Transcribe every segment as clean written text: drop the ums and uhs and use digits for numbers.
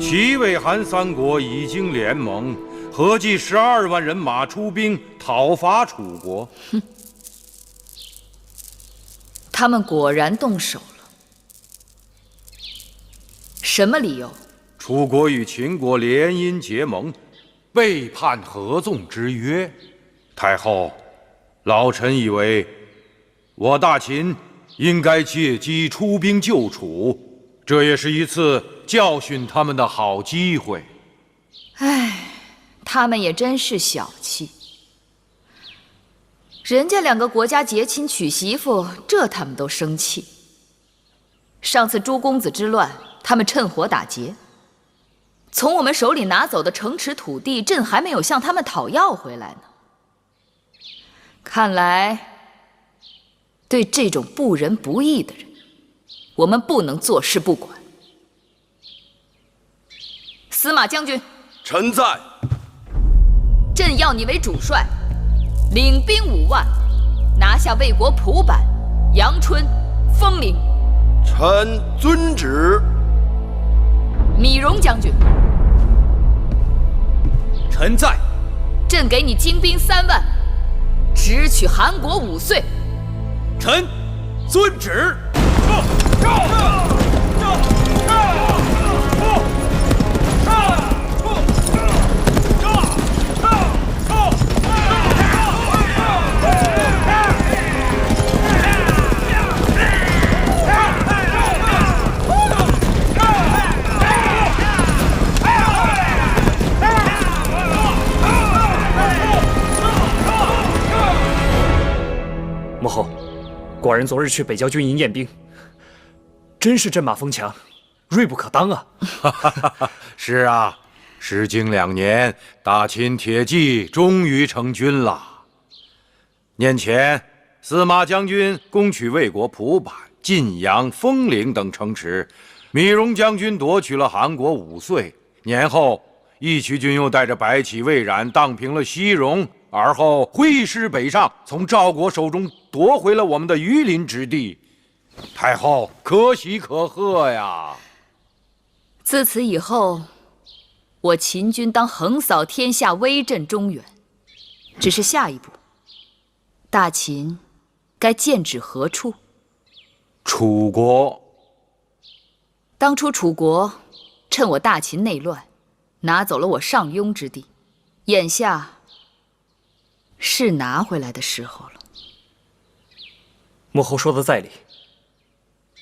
齐魏韩三国已经联盟，合计12万人马出兵讨伐楚国。哼，他们果然动手了。什么理由？楚国与秦国联姻结盟，背叛合纵之约。太后，老臣以为，我大秦应该借机出兵救楚，这也是一次教训他们的好机会。唉，他们也真是小气。人家2个国家结亲娶媳妇，这他们都生气。上次诸公子之乱，他们趁火打劫，从我们手里拿走的城池土地，朕还没有向他们讨要回来呢。看来，对这种不仁不义的人，我们不能坐视不管。司马将军，臣在。朕要你为主帅，领兵5万，拿下魏国蒲坂、阳春、丰陵。臣遵旨。米荣将军，臣在。朕给你精兵3万，直取韩国5岁。臣遵旨。母后，寡人昨日去北郊军营验兵，真是阵马锋强，锐不可当啊！是啊，时经2年，大秦铁骑终于成军了。年前，司马将军攻取魏国蒲坂、晋阳、丰陵等城池，米荣将军夺取了韩国5岁。年后，义渠军又带着白起、魏冉荡平了西戎，而后挥师北上，从赵国手中夺回了我们的榆林之地。太后可喜可贺呀！自此以后，我秦军当横扫天下，威震中原。只是下一步，大秦该剑指何处？楚国。当初楚国趁我大秦内乱，拿走了我上庸之地，眼下是拿回来的时候了。母后说的在理，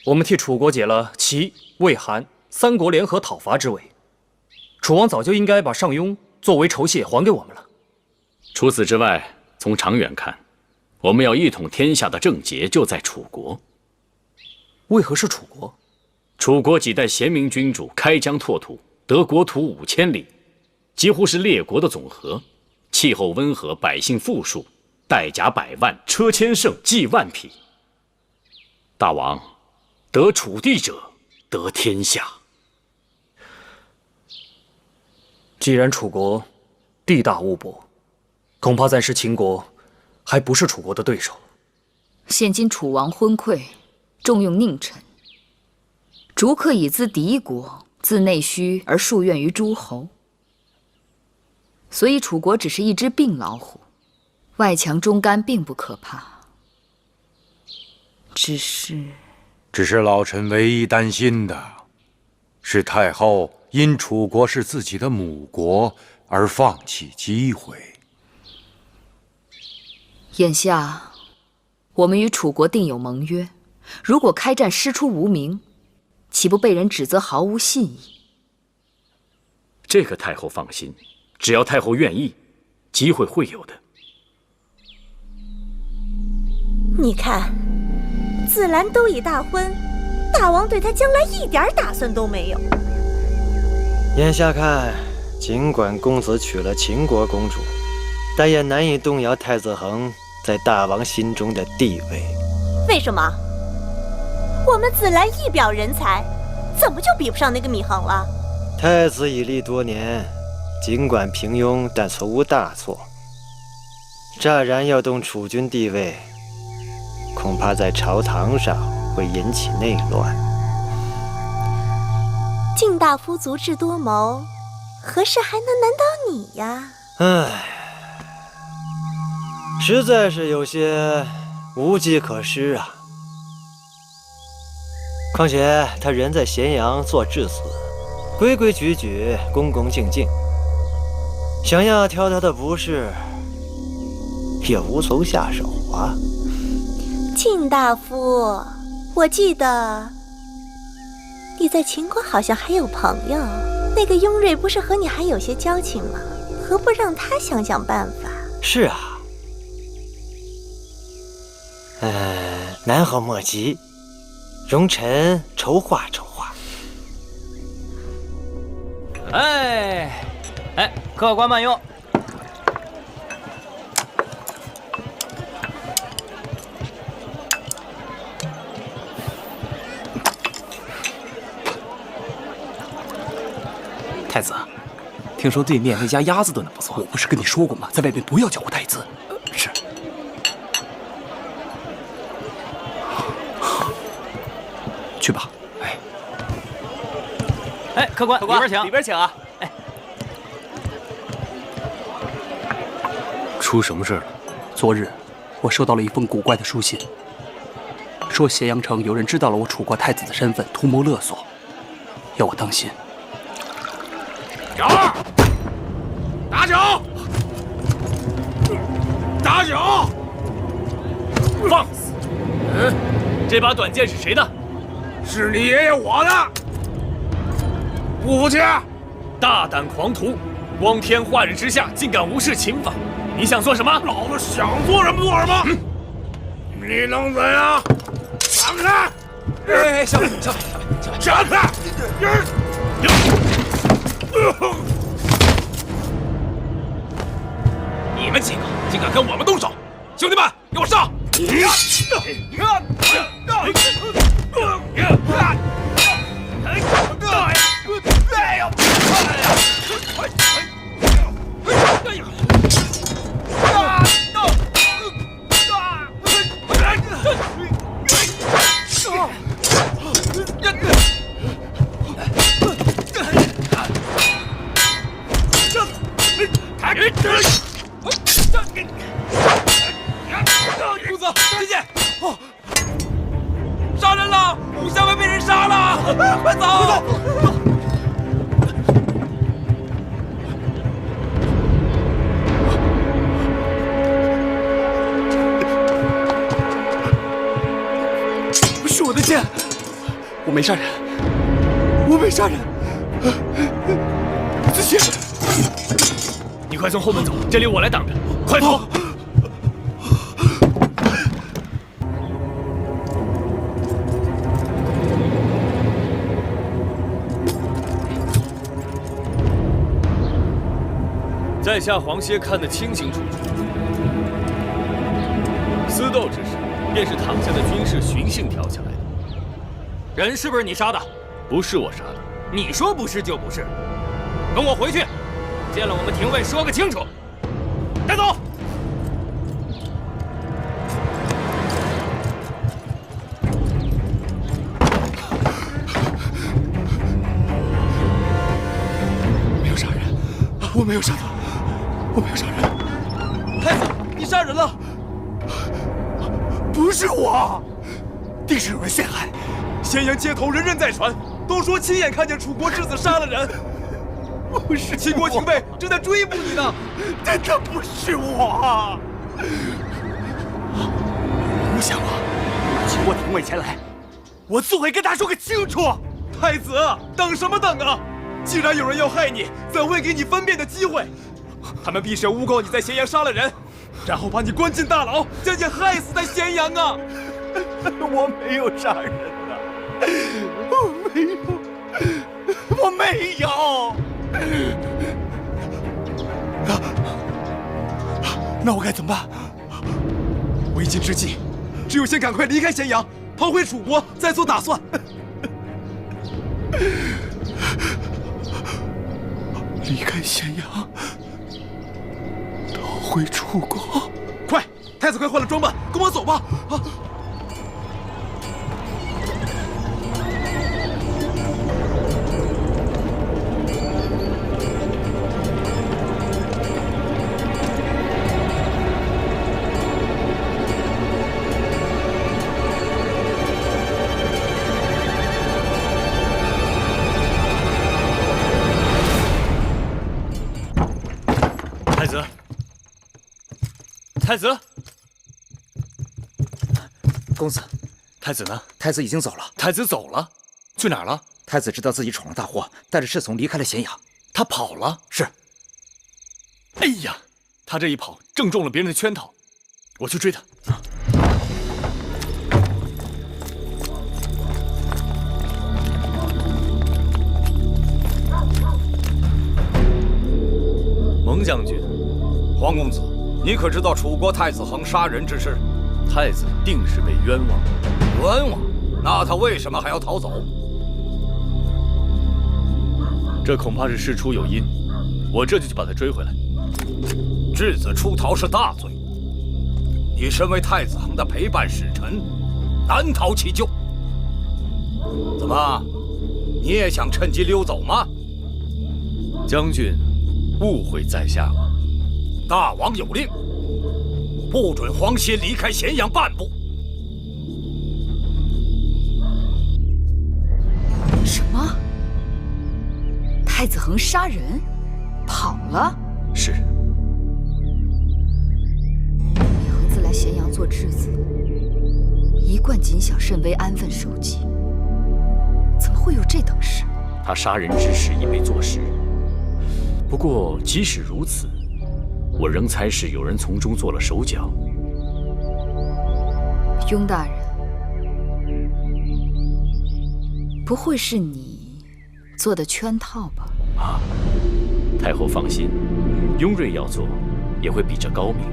我们替楚国解了齐、魏、韩3国联合讨伐之围，楚王早就应该把上庸作为酬谢还给我们了。除此之外，从长远看，我们要一统天下的症结就在楚国。为何是楚国？楚国几代贤明君主开疆拓土，得国土5000里，几乎是列国的总和。气候温和，百姓富庶，带甲100万，车千乘，骑万匹。大王，得楚地者，得天下。既然楚国地大物博，恐怕暂时秦国还不是楚国的对手。现今楚王昏聩，重用佞臣，逐客以资敌国，自内需而树怨于诸侯。所以楚国只是一只病老虎，外强中干并不可怕。只是老臣唯一担心的，是太后因楚国是自己的母国而放弃机会。眼下我们与楚国定有盟约，如果开战师出无名，岂不被人指责毫无信义？这个太后放心，只要太后愿意，机会会有的。你看，子兰都已大婚，大王对他将来一点打算都没有。眼下看，尽管公子娶了秦国公主，但也难以动摇太子恒在大王心中的地位。为什么？我们子兰一表人才，怎么就比不上那个米恒了？太子已立多年，尽管平庸，但从无大错。乍然要动楚军地位，恐怕在朝堂上会引起内乱。晋大夫足智多谋，何事还能难倒你呀？唉，实在是有些无计可施啊。况且他人在咸阳做质子，规规矩矩，恭恭敬敬，想要挑他的不是，也无从下手啊。晋大夫，我记得你在秦国好像还有朋友，那个雍瑞不是和你还有些交情吗？何不让他想想办法？是啊，南侯莫急，容臣筹划筹划。哎，客官慢用。太子，听说对面那家鸭子炖的不错。我不是跟你说过吗？在外面不要叫我太子。是。去吧。客官，里边请，里边请啊！出什么事了？昨日我收到了一封古怪的书信，说咸阳城有人知道了我楚国太子的身份，图谋勒索，要我当心。小二，打酒！打酒！放肆！这把短剑是谁的？是你爷爷我的。不服气！大胆狂徒，光天化日之下竟敢无视秦法，你想做什么？老子想做什么做什么！你能怎样？闪开！小北，闪开！你们几个竟敢跟我们动手！兄弟们，给我上！公子，这剑！杀人了！武下卫被人杀了！快走！是我的剑，我没杀人，我没杀人。子期，你快从后门走，这里我来挡着。快走！在下黄歇看得清清楚楚，私斗之事便是躺下的军士寻衅挑起来的。人是不是你杀的？不是我杀的。你说不是就不是，跟我回去，见了我们廷尉说个清楚。带走。没有杀人，我没有杀他，我没有杀人。太子，你杀人了！不是我，定是有人陷害。咸阳街头人人在传，都说亲眼看见楚国之子杀了人。不是秦国廷尉正在追捕你呢。真的不是我。不想啊！秦国廷尉前来，我自会跟他说个清楚。太子，等什么等啊？既然有人要害你，怎会给你分辨的机会？他们必是诬告你在咸阳杀了人，然后把你关进大牢，将你害死在咸阳啊！我没有杀人呐，我没有。那我该怎么办？为今之计，只有先赶快离开咸阳，逃回楚国，再做打算。离开咸阳，逃回楚国。快，太子快换了装扮，跟我走吧！啊！太子，公子，太子呢？太子已经走了。太子走了，去哪儿了？太子知道自己闯了大祸，带着侍从离开了咸阳。他跑了。是。哎呀，他这一跑，正中了别人的圈套。我去追他。蒙将军，黄公子，你可知道楚国太子恒杀人之事？太子定是被冤枉。冤枉？那他为什么还要逃走？这恐怕是事出有因，我这就去把他追回来。质子出逃是大罪，你身为太子恒的陪伴使臣，难逃其咎。怎么，你也想趁机溜走吗？将军误会在下了。大王有令，不准黄歇离开咸阳半步。什么？太子恒杀人，跑了？是。李恒自来咸阳做质子，一贯谨小慎微，安分守己，怎么会有这等事？他杀人之事已被坐实。不过，即使如此，我仍猜是有人从中做了手脚。雍大人，不会是你做的圈套吧？啊，太后放心，雍瑞要做，也会比这高明。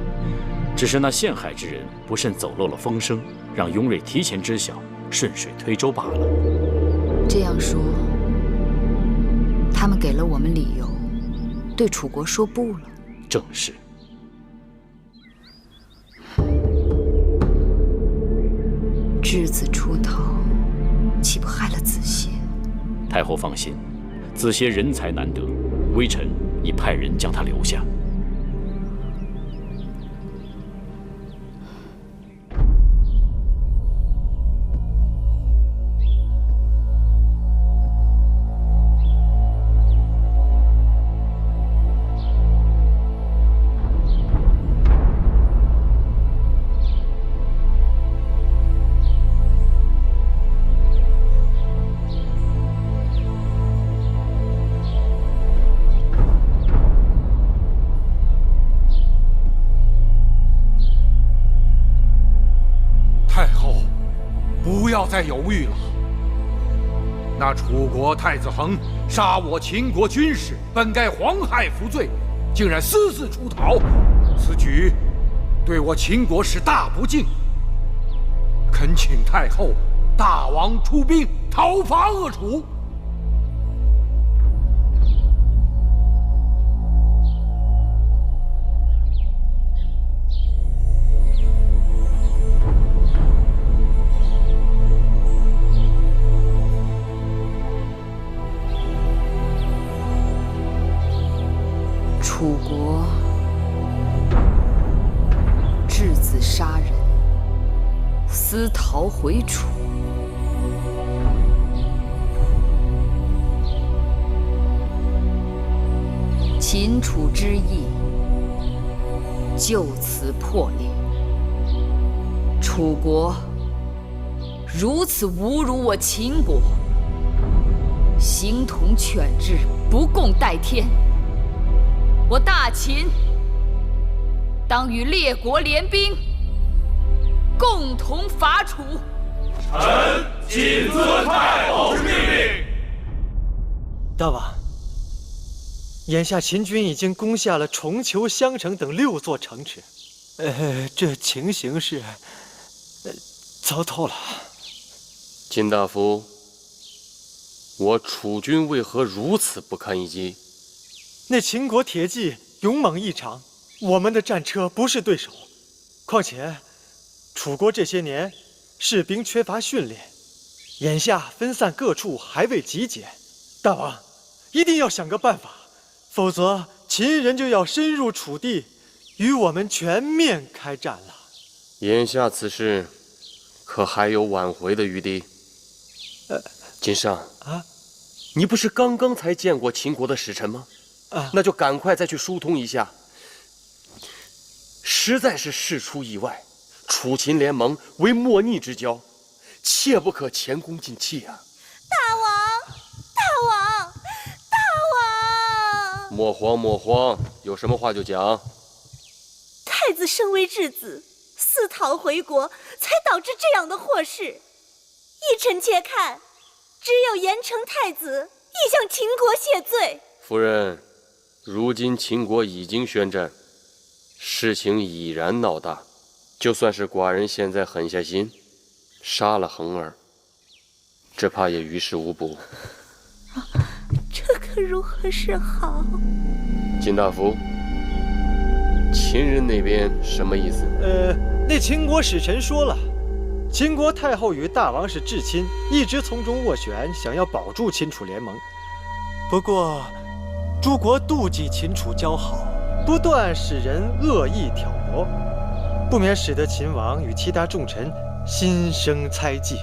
只是那陷害之人不慎走漏了风声，让雍瑞提前知晓，顺水推舟罢了。这样说，他们给了我们理由，对楚国说不了。正是。质子出逃，岂不害了子歇？太后放心，子歇人才难得，微臣已派人将他留下。不要再犹豫了。那楚国太子恒杀我秦国军士，本该黄害服罪，竟然私自出逃，此举对我秦国是大不敬。恳请太后大王出兵讨伐恶楚。楚国质子杀人，私逃回楚，秦楚之义就此破裂。楚国如此侮辱我秦国，形同犬彘，不共戴天。我大秦当与列国联兵，共同伐楚。臣谨遵太后之命令。大王，眼下秦军已经攻下了重裘、襄城等6座城池，这情形是，糟透了。秦大夫，我楚军为何如此不堪一击？那秦国铁骑勇猛异常，我们的战车不是对手。况且，楚国这些年士兵缺乏训练，眼下分散各处，还未集结。大王，一定要想个办法，否则秦人就要深入楚地，与我们全面开战了。眼下此事，可还有挽回的余地？秦尚啊，你不是刚刚才见过秦国的使臣吗？那就赶快再去疏通一下，实在是事出意外，楚秦联盟为莫逆之交，切不可前功尽弃啊！大王，大王，大王！莫慌莫慌，有什么话就讲。太子身为质子，私逃回国，才导致这样的祸事。依臣妾看，只有严惩太子，以向秦国谢罪。夫人，如今秦国已经宣战，事情已然闹大。就算是寡人现在狠下心，杀了恒儿，只怕也于事无补。这可如何是好？金大夫，秦人那边什么意思？那秦国使臣说了，秦国太后与大王是至亲，一直从中斡旋，想要保住秦楚联盟。不过，诸国妒忌秦楚交好，不断使人恶意挑拨，不免使得秦王与其他重臣心生猜忌。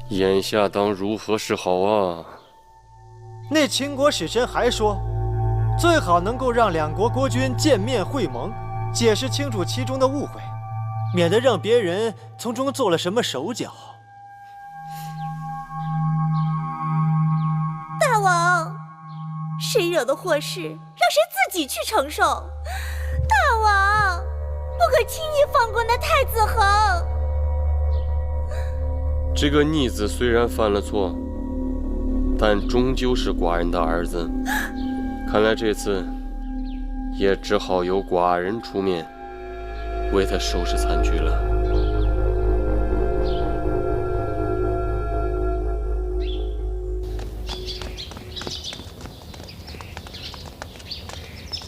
眼下当如何是好啊？那秦国使臣还说，最好能够让两国国君见面会盟，解释清楚其中的误会，免得让别人从中做了什么手脚。大王，谁惹的祸事，让谁自己去承受。大王，不可轻易放过那太子恒。这个逆子虽然犯了错，但终究是寡人的儿子。看来这次也只好由寡人出面为他收拾残局了。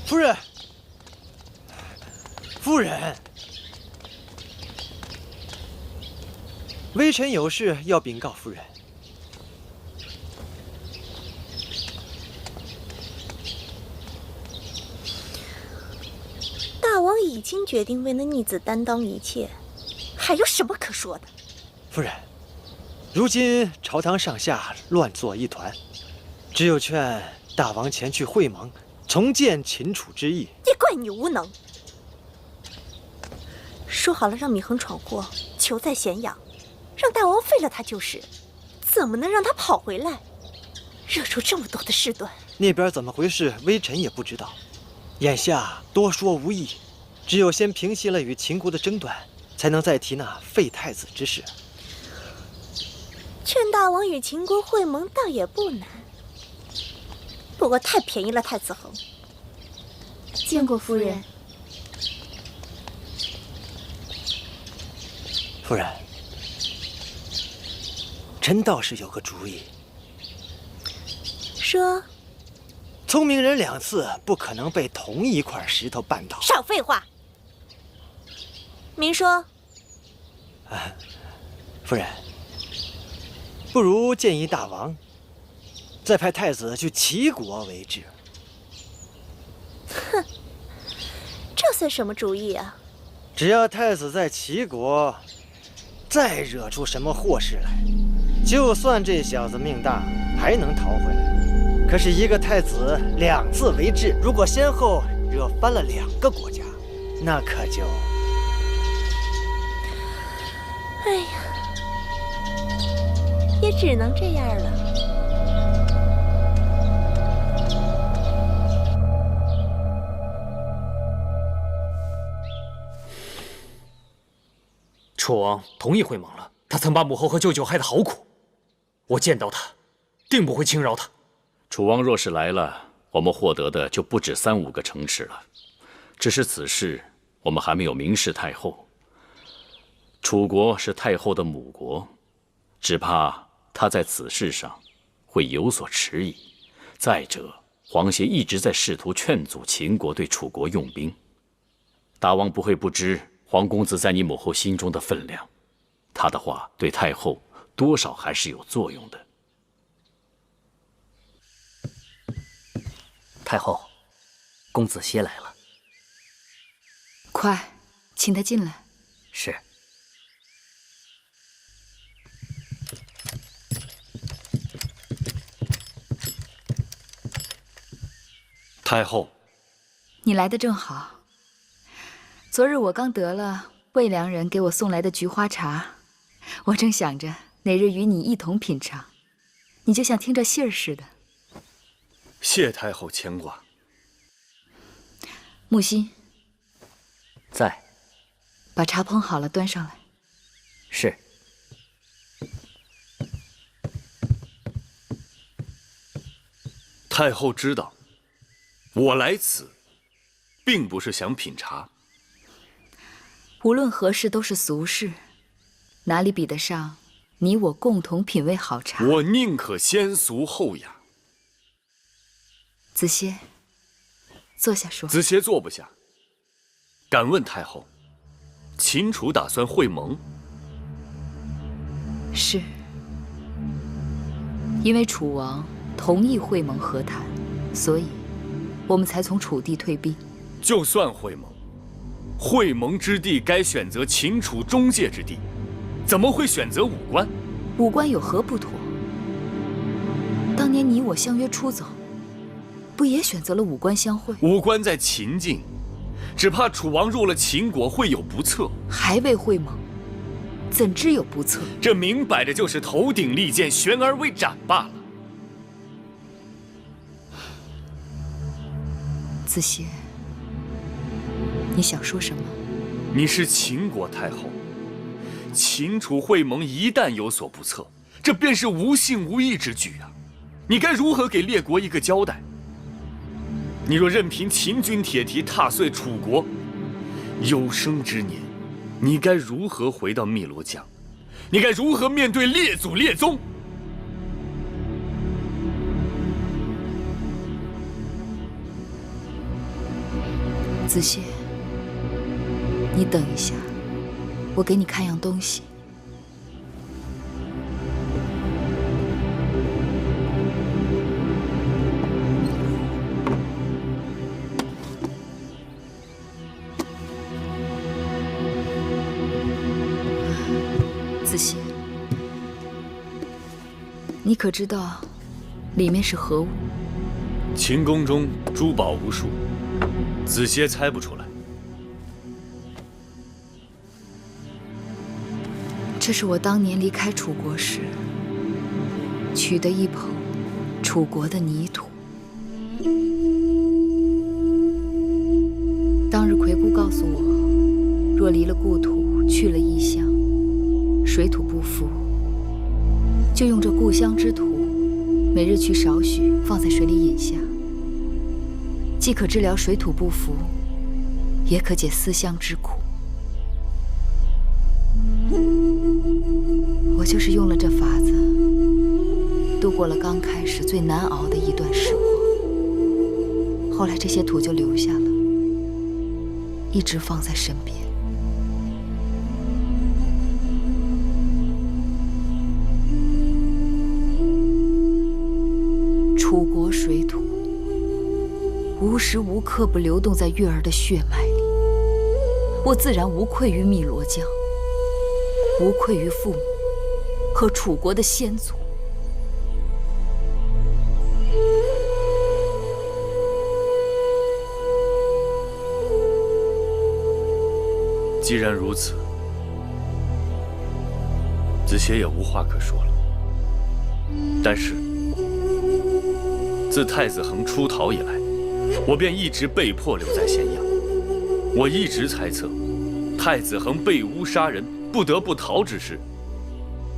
夫人，夫人，微臣有事要禀告夫人。大王已经决定为那逆子担当一切，还有什么可说的？夫人，如今朝堂上下乱作一团，只有劝大王前去会盟，重建秦楚之意。也怪你无能。说好了让米恒闯祸，囚在咸阳，让大王废了他就是，怎么能让他跑回来，惹出这么多的事端？那边怎么回事，微臣也不知道。眼下多说无益，只有先平息了与秦国的争端，才能再提那废太子之事。劝大王与秦国会盟倒也不难，不过太便宜了太子恒。见过夫人。夫人，臣倒是有个主意。说。聪明人两次不可能被同一块石头绊倒。少废话。明说。夫人，不如建议大王再派太子去齐国为质。哼，这算什么主意啊？只要太子在齐国再惹出什么祸事来，就算这小子命大，还能逃回来。可是一个太子两次为质，如果先后惹翻了2个国家，那可就……哎呀，也只能这样了。楚王同意会盟了，他曾把母后和舅舅害得好苦，我见到他，定不会轻饶他。楚王若是来了，我们获得的就不止3、5个城池了。只是此事我们还没有明示太后。楚国是太后的母国，只怕她在此事上会有所迟疑。再者，皇协一直在试图劝阻秦国对楚国用兵。大王不会不知皇公子在你母后心中的分量，他的话对太后多少还是有作用的。太后，公子歇来了。快，请他进来。是。太后，你来的正好。昨日我刚得了魏良人给我送来的菊花茶，我正想着哪日与你一同品尝，你就像听着信儿似的。谢太后牵挂。木心，在。把茶烹好了，端上来。是。太后知道，我来此，并不是想品茶。无论何事都是俗事，哪里比得上你我共同品味好茶？我宁可先俗后雅。子歇，坐下说。子歇坐不下。敢问太后，秦楚打算会盟？是，因为楚王同意会盟和谈，所以我们才从楚地退兵。就算会盟，会盟之地该选择秦楚中界之地，怎么会选择武关？武关有何不妥？当年你我相约出走，不也选择了武关相会？武关在秦境，只怕楚王入了秦国会有不测。还未会盟，怎知有不测？这明摆着就是头顶利剑，悬而未斩罢了。子歇，你想说什么？你是秦国太后，秦楚会盟一旦有所不测，这便是无信无义之举啊！你该如何给列国一个交代？你若任凭秦军铁蹄踏碎楚国，有生之年，你该如何回到汨罗江？你该如何面对列祖列宗？子歇，你等一下，我给你看样东西。子歇，你可知道里面是何物？秦宫中珠宝无数，子歇猜不出来。这是我当年离开楚国时取的一捧楚国的泥土。当日魁姑告诉我，若离了故土，去了异乡，水土不服，就用这故乡之土，每日取少许放在水里饮下，既可治疗水土不服，也可解思乡之苦。我就是用了这法子，度过了刚开始最难熬的一段时光。后来这些土就留下了，一直放在身边。楚国水土，无时无刻不流动在月儿的血脉里，我自然无愧于汨罗江，无愧于父母和楚国的先祖。既然如此，子歇也无话可说了。但是自太子恒出逃以来，我便一直被迫留在咸阳。我一直猜测，太子恒被诬杀人，不得不逃之事，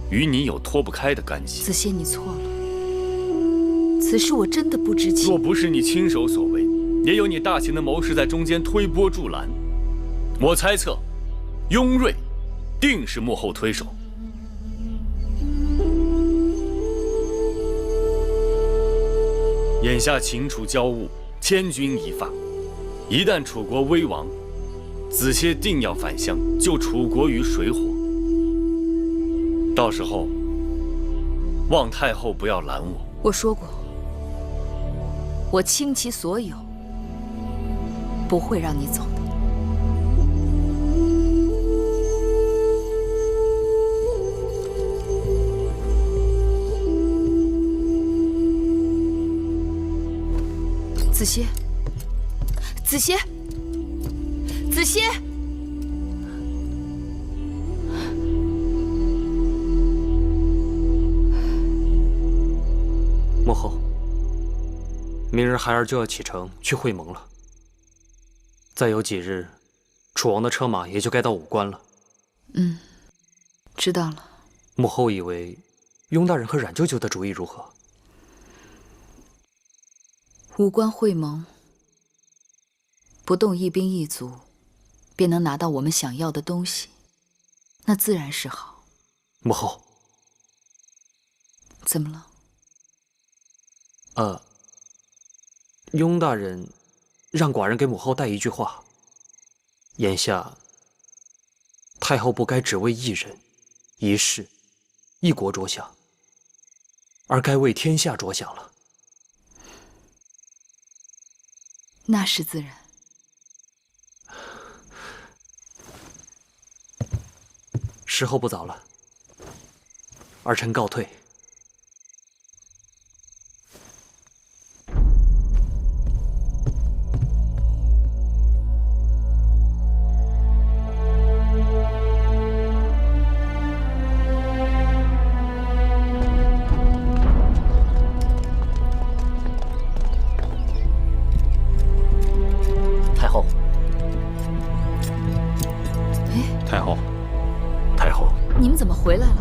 与你有脱不开的干系。子歇，你错了，此事我真的不知情。若不是你亲手所为，也有你大秦的谋士在中间推波助澜。我猜测，雍瑞定是幕后推手。眼下秦楚交恶，千钧一发，一旦楚国危亡，子歇定要返乡，救楚国于水火。到时候，望太后不要拦我。我说过，我倾其所有，不会让你走的。子歇，子歇，子歇，明日孩儿就要启程去会盟了。再有几日，楚王的车马也就该到武关了。知道了。母后以为，雍大人和冉舅舅的主意如何？武关会盟，不动一兵一卒，便能拿到我们想要的东西，那自然是好。母后，怎么了？雍大人让寡人给母后带一句话：眼下，太后不该只为一人、一事、一国着想，而该为天下着想了。那是自然。时候不早了，儿臣告退。太后，太后，太后，你们怎么回来了？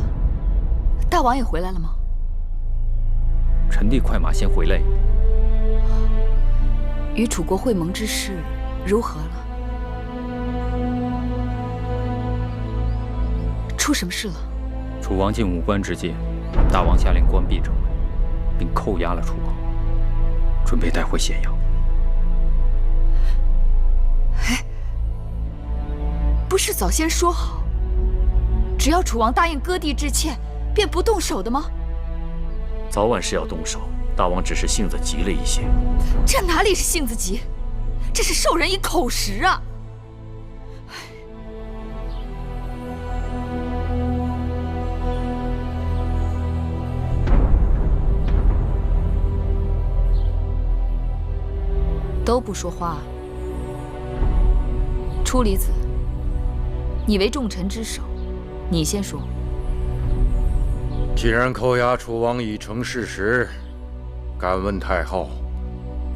大王也回来了吗？臣弟快马先回来。与楚国会盟之事如何了？出什么事了？楚王进武关之际，大王下令关闭城门，并扣押了楚王，准备带回咸阳。不是早先说好，只要楚王答应割地致歉，便不动手的吗？早晚是要动手，大王只是性子急了一些。这哪里是性子急，这是授人以口实啊！都不说话。初离子，你为重臣之首，你先说。既然扣押楚王已成事实，敢问太后，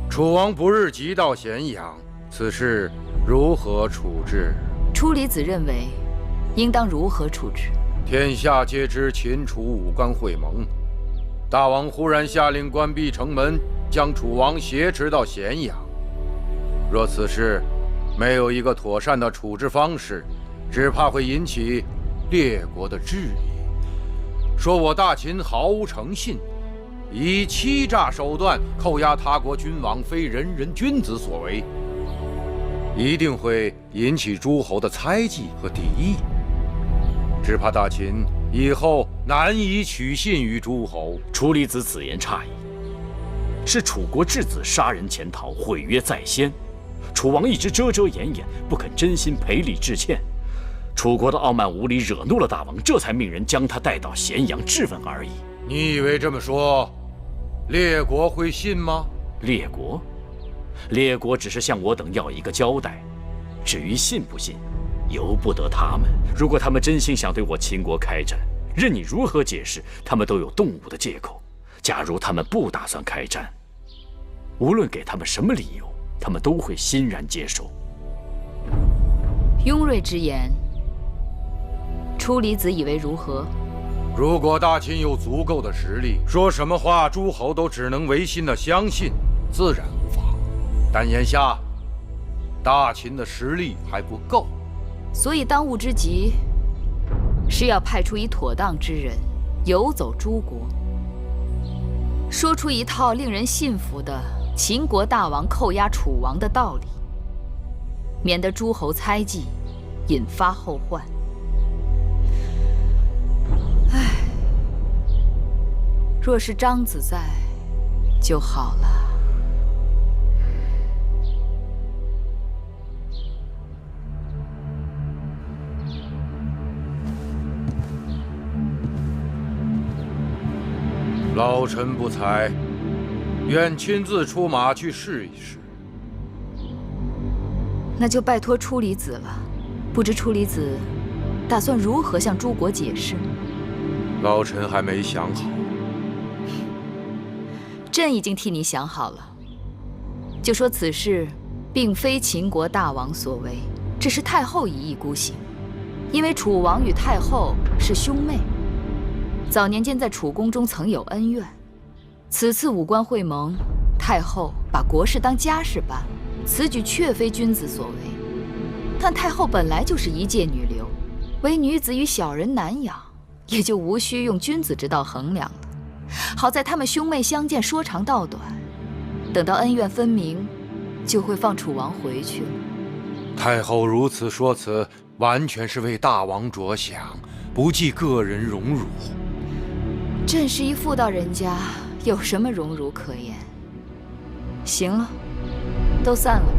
楚王不日即到咸阳，此事如何处置？初离子认为，应当如何处置？天下皆知秦楚武关会盟，大王忽然下令关闭城门，将楚王挟持到咸阳。若此事没有一个妥善的处置方式，只怕会引起列国的质疑，说我大秦毫无诚信，以欺诈手段扣押他国君王，非人人君子所为，一定会引起诸侯的猜忌和敌意。只怕大秦以后难以取信于诸侯。楚离子此言差矣，是楚国质子杀人潜逃，毁约在先。楚王一直遮遮掩掩，不肯真心赔礼致歉。楚国的傲慢无礼惹怒了大王，这才命人将他带到咸阳质问而已。你以为这么说，列国会信吗？列国只是向我等要一个交代，至于信不信，由不得他们。如果他们真心想对我秦国开战，任你如何解释，他们都有动武的借口。假如他们不打算开战，无论给他们什么理由，他们都会欣然接受。雍瑞之言，初离子以为如何？如果大秦有足够的实力，说什么话诸侯都只能违心的相信，自然无妨。但眼下，大秦的实力还不够，所以当务之急是要派出一妥当之人，游走诸国，说出一套令人信服的秦国大王扣押楚王的道理，免得诸侯猜忌，引发后患。唉，若是张子在就好了。老臣不才，愿亲自出马去试一试。那就拜托初离子了。不知初离子打算如何向诸国解释？老臣还没想好。朕已经替你想好了。就说此事并非秦国大王所为，只是太后一意孤行。因为楚王与太后是兄妹，早年间在楚宫中曾有恩怨。此次武官会盟，太后把国事当家事办，此举确非君子所为。但太后本来就是一介女流，唯女子与小人难养，也就无需用君子之道衡量了。好在他们兄妹相见，说长道短，等到恩怨分明，就会放楚王回去了。太后如此说辞，完全是为大王着想，不计个人荣辱。朕是一妇道人家，有什么荣辱可言？行了，都散了吧。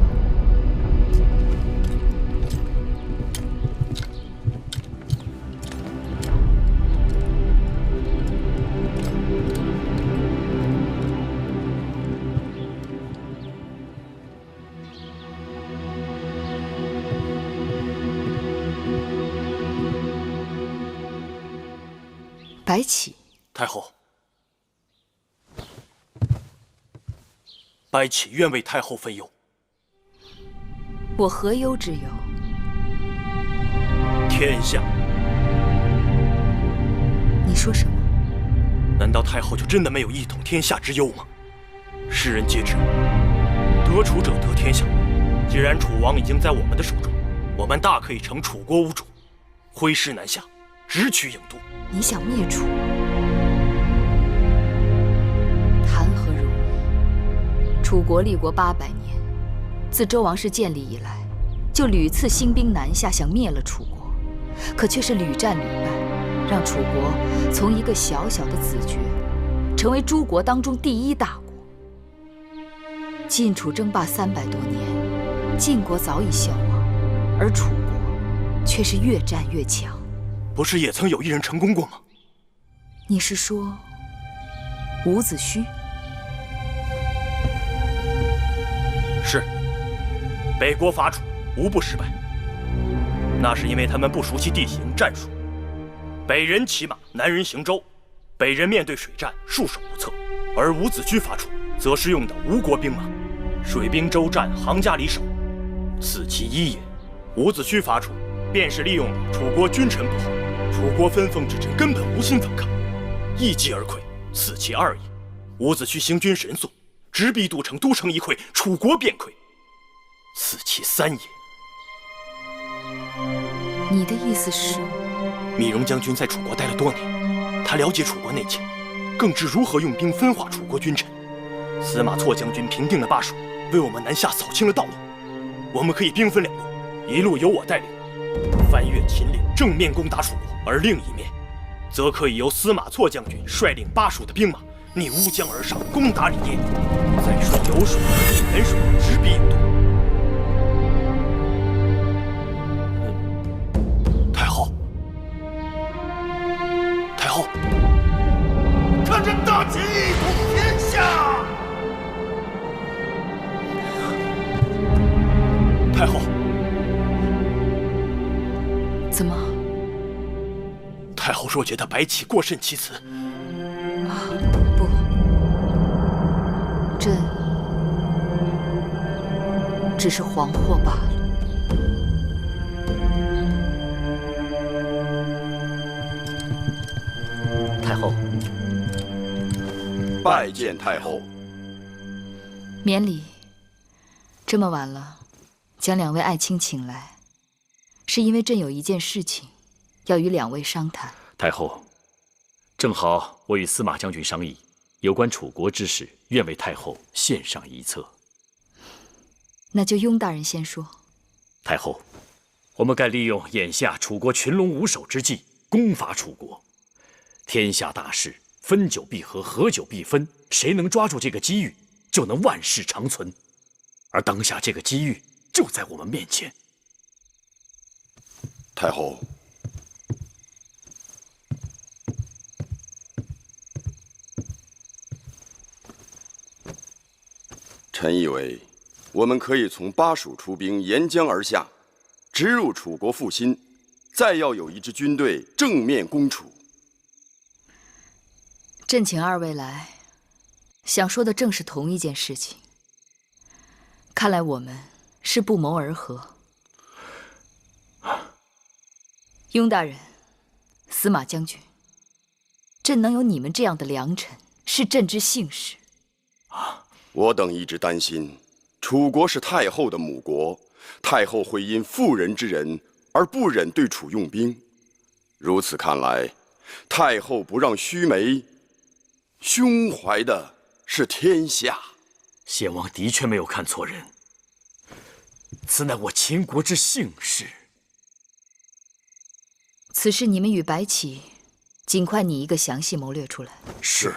白起，太后，白起愿为太后分忧。我何忧之有？天下，你说什么？难道太后就真的没有一统天下之忧吗？世人皆知，得楚者得天下。既然楚王已经在我们的手中，我们大可以乘楚国无主，挥师南下，直取郢都。你想灭楚？谈何容易！楚国立国800年，自周王室建立以来，就屡次兴兵南下，想灭了楚国，可却是屡战屡败，让楚国从一个小小的子爵，成为诸国当中第1大国。晋楚争霸300多年，晋国早已消亡，而楚国却是越战越强。不是也曾有一人成功过吗？你是说伍子胥？是，北国伐楚无不失败，那是因为他们不熟悉地形战术。北人骑马，南人行舟，北人面对水战束手无策，而伍子胥伐楚则是用的吴国兵马，水兵舟战行家里手，此其一也。伍子胥伐楚便是利用了楚国君臣不和，楚国分封之臣根本无心反抗，一击而溃，此其二也。伍子胥行军神速，直逼都城，都城一溃，楚国便溃，此其三也。你的意思是？密戎将军在楚国待了多年，他了解楚国内情，更知如何用兵分化楚国君臣。司马错将军平定了巴蜀，为我们南下扫清了道路。我们可以兵分2路，一路由我带领，翻越秦岭，正面攻打楚国；而另一面，则可以由司马错将军率领巴蜀的兵马逆乌江而上，攻打李业，再顺流水和沔水直逼郢都。太后，太后，看着大秦一统天下！太后，怎么？太后若觉得白起过甚其词，不，朕只是惶惑罢了。太后，拜见太后。免礼。这么晚了，将2位爱卿请来，是因为朕有一件事情要与2位商谈。太后，正好我与司马将军商议，有关楚国之事，愿为太后献上一策。那就雍大人先说。太后，我们该利用眼下楚国群龙无首之际，攻伐楚国。天下大事，分久必合，合久必分，谁能抓住这个机遇，就能万世长存。而当下这个机遇就在我们面前。太后，臣以为，我们可以从巴蜀出兵，沿江而下，直入楚国腹心，再要有一支军队正面攻楚。朕请2位来，想说的正是同一件事情。看来我们是不谋而合。雍大人，司马将军，朕能有你们这样的良臣，是朕之幸事。我等一直担心，楚国是太后的母国，太后会因妇人之仁而不忍对楚用兵。如此看来，太后不让须眉，胸怀的是天下。先王的确没有看错人，此乃我秦国之幸事。此事你们与白起尽快拟一个详细谋略出来。是。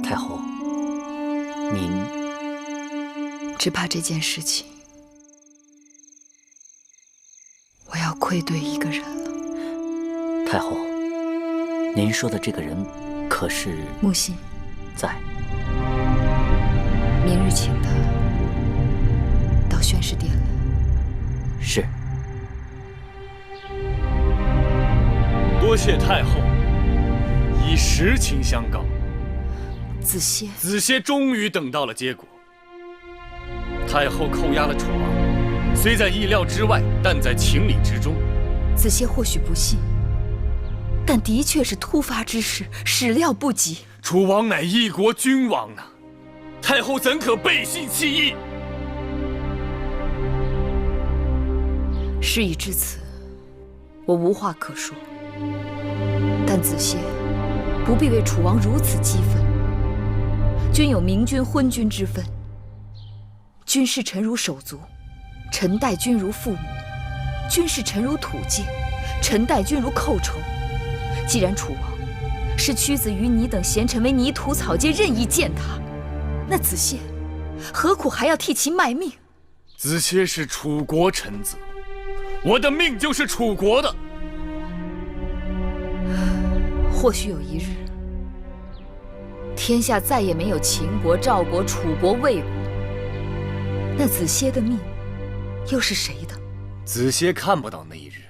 太后，您只怕这件事情，我要愧对一个人了。太后，您说的这个人可是木心？在。明日请他到宣誓殿来。是。多谢太后以实情相告。子歇，子歇终于等到了结果。太后扣押了楚王，虽在意料之外，但在情理之中。子歇或许不信，但的确是突发之事，始料不及。楚王乃一国君王啊，太后怎可背信弃义？事已至此，我无话可说。但子歇不必为楚王如此激愤。君有明君昏君之分，君视臣如手足，臣待君如父母；君视臣如土芥，臣待君如寇仇。既然楚王是屈子于你等贤臣为泥土草芥，任意践踏，那子歇何苦还要替其卖命？子歇是楚国臣子，我的命就是楚国的。或许有一日，天下再也没有秦国、赵国、楚国、魏国，那子歇的命又是谁的？子歇看不到那一日，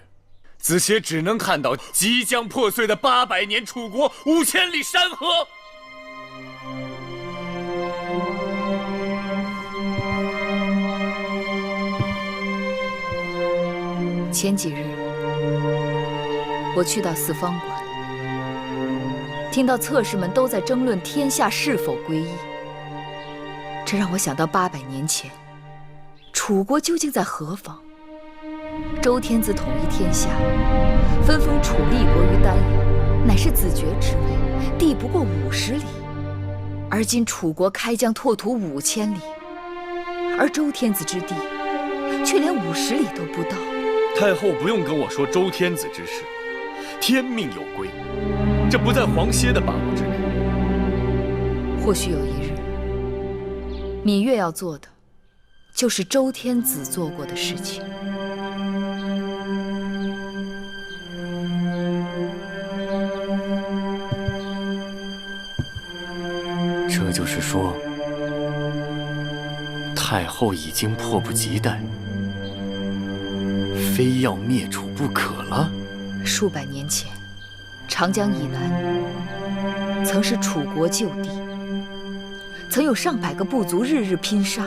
子歇只能看到即将破碎的800年楚国5000里山河。前几日，我去到四方馆，听到策士们都在争论天下是否归一，这让我想到800年前，楚国究竟在何方？周天子统一天下，分封楚立国于丹阳，乃是子爵之位，地不过50里。而今楚国开疆拓土5000里，而周天子之地却连50里都不到。太后不用跟我说周天子之事，天命有归，这不在黄歇的把握之内。或许有一日，芈月要做的，就是周天子做过的事情。这就是说，太后已经迫不及待，非要灭楚不可了。数百年前，长江以南曾是楚国旧地，曾有上百个部族日日拼杀，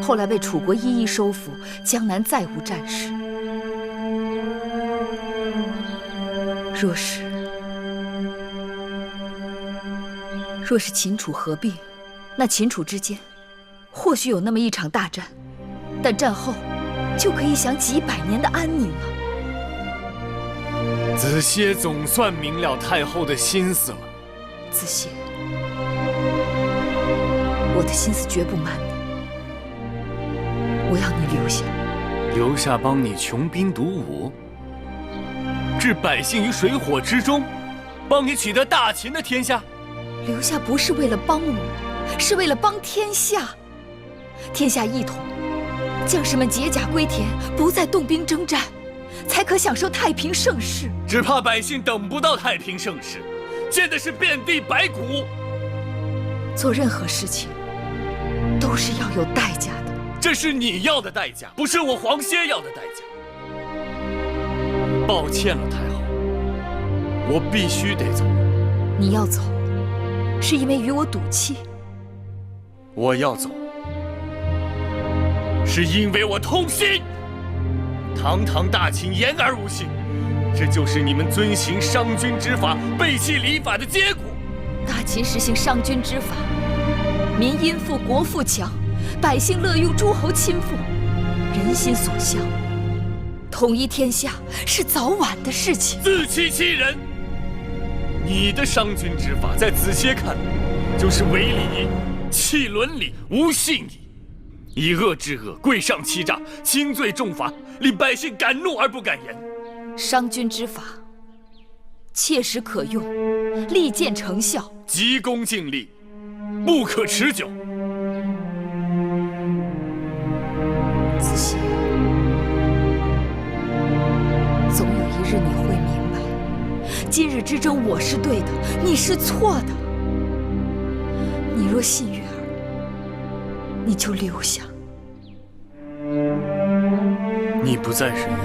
后来被楚国一一收复，江南再无战事。若是秦楚合并，那秦楚之间或许有那么一场大战，但战后就可以享几百年的安宁了。子歇总算明了太后的心思了。子歇，我的心思绝不瞒你，我要你留下，留下帮你穷兵黩武，置百姓于水火之中，帮你取得大秦的天下。留下不是为了帮我，是为了帮天下。天下一统，将士们解甲归田，不再动兵征战，才可享受太平盛世。只怕百姓等不到太平盛世，见的是遍地白骨。做任何事情都是要有代价的，这是你要的代价，不是我黄歇要的代价。抱歉了，太后，我必须得走。你要走，是因为与我赌气。我要走，是因为我痛心。堂堂大秦言而无信，这就是你们遵行商君之法、背弃礼法的结果。大秦实行商君之法，民殷富，国富强，百姓乐用诸侯亲附，人心所向。统一天下是早晚的事情。自欺欺人！你的商君之法，在子歇看来，就是违礼、弃伦理、无信义，以恶制恶，贵上欺诈，轻罪重罚，令百姓敢怒而不敢言。商君之法切实可用，立见成效，急功近利，不可持久。子歇，总有一日你会明白，今日之争我是对的，你是错的。你若信月儿，你就留下。你不在人呀，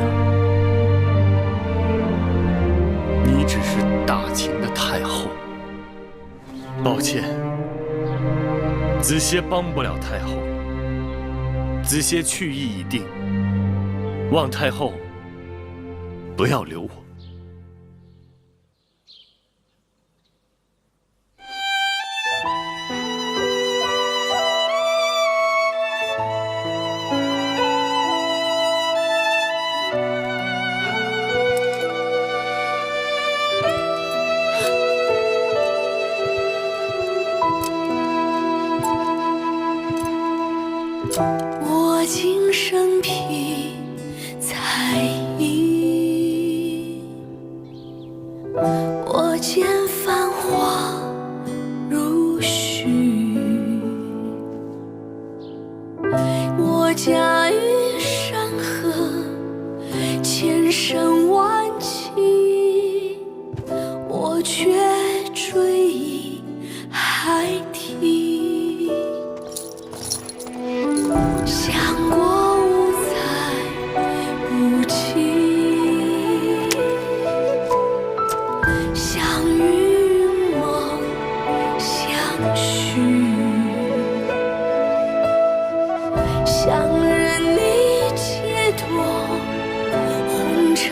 你只是大秦的太后。抱歉，子歇帮不了太后。子歇去意已定，望太后不要留我。我今生披彩衣，我见繁华如许，我驾驭山河千山万骑，我却追忆海底。想过无猜无期，相遇梦相许，想任你解脱红尘。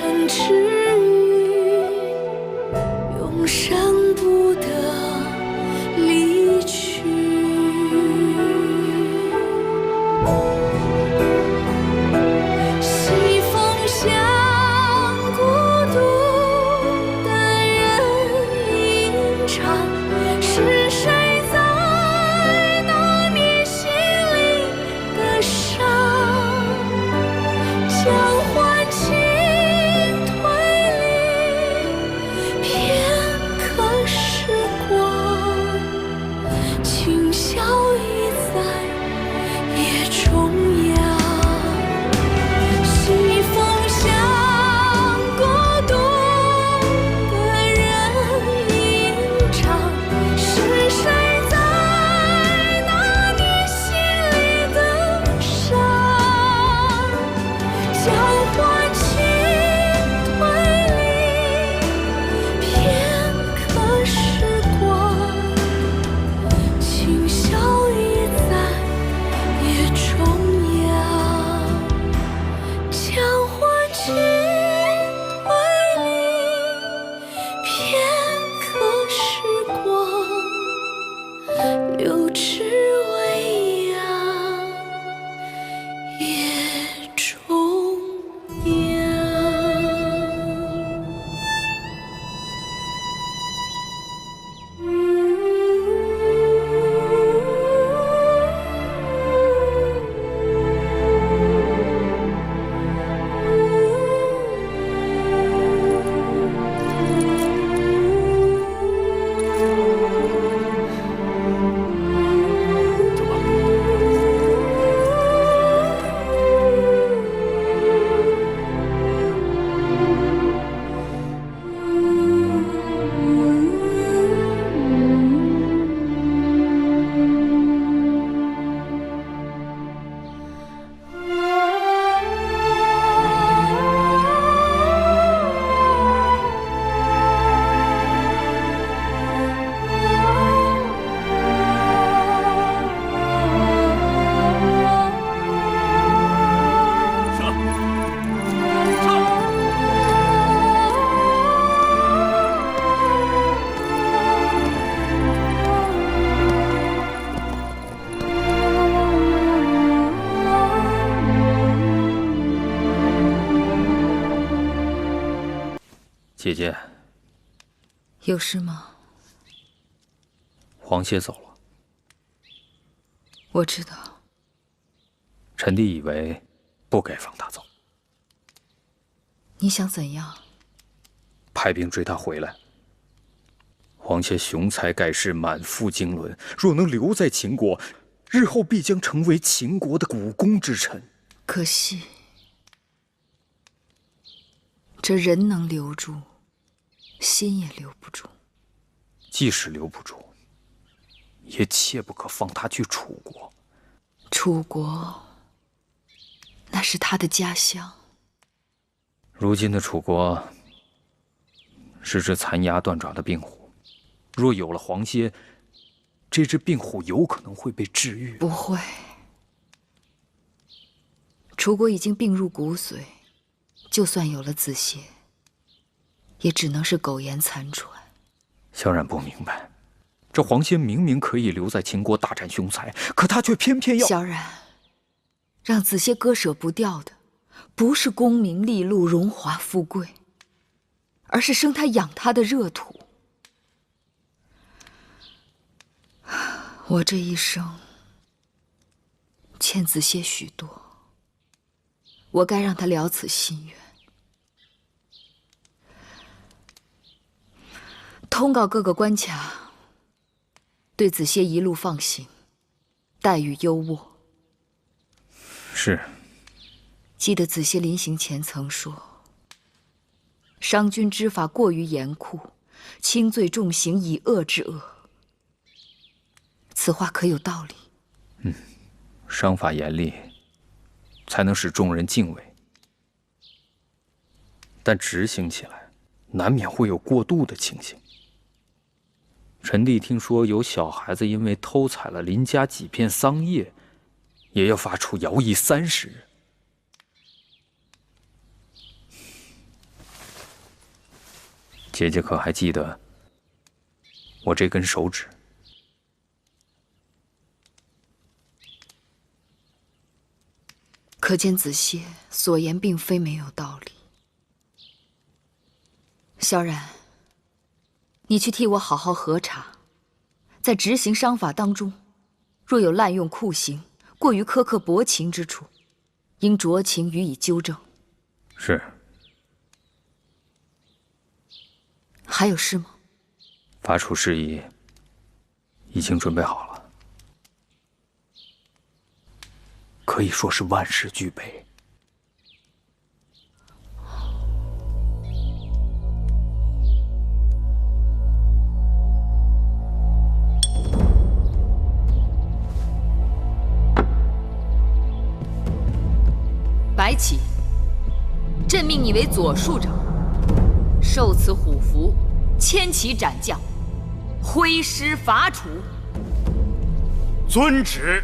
姐姐，有事吗？皇歇走了。我知道。臣弟以为不该放他走，你想怎样？派兵追他回来。皇歇雄才盖世，满腹经纶，若能留在秦国，日后必将成为秦国的股肱之臣。可惜，这人能留住，心也留不住。即使留不住，也切不可放他去楚国。楚国，那是他的家乡。如今的楚国是只残牙断爪的病虎，若有了黄歇，这只病虎有可能会被治愈。不会，楚国已经病入骨髓，就算有了子歇，也只能是苟延残喘。萧然不明白，这黄歇明明可以留在秦国大展雄才，可他却偏偏要……萧然，让子歇割舍不掉的，不是功名利禄、荣华富贵，而是生他养他的热土。我这一生欠子歇许多，我该让他了此心愿。通告各个关卡，对子歇一路放行，待遇优渥。是。记得子歇临行前曾说：“商君之法过于严酷，轻罪重刑以恶治恶。”此话可有道理？商法严厉，才能使众人敬畏，但执行起来，难免会有过度的情形。臣弟听说有小孩子因为偷采了邻家几片桑叶，也要罚处徭役30日。姐姐可还记得我这根手指？可见子歇所言并非没有道理。萧然，你去替我好好核查，在执行商法当中，若有滥用酷刑、过于苛刻薄情之处，应酌情予以纠正。是。还有事吗？罚处事宜已经准备好了，可以说是万事俱备。白起，朕命你为左庶长，受此虎符，千骑斩将，挥师伐楚。遵旨。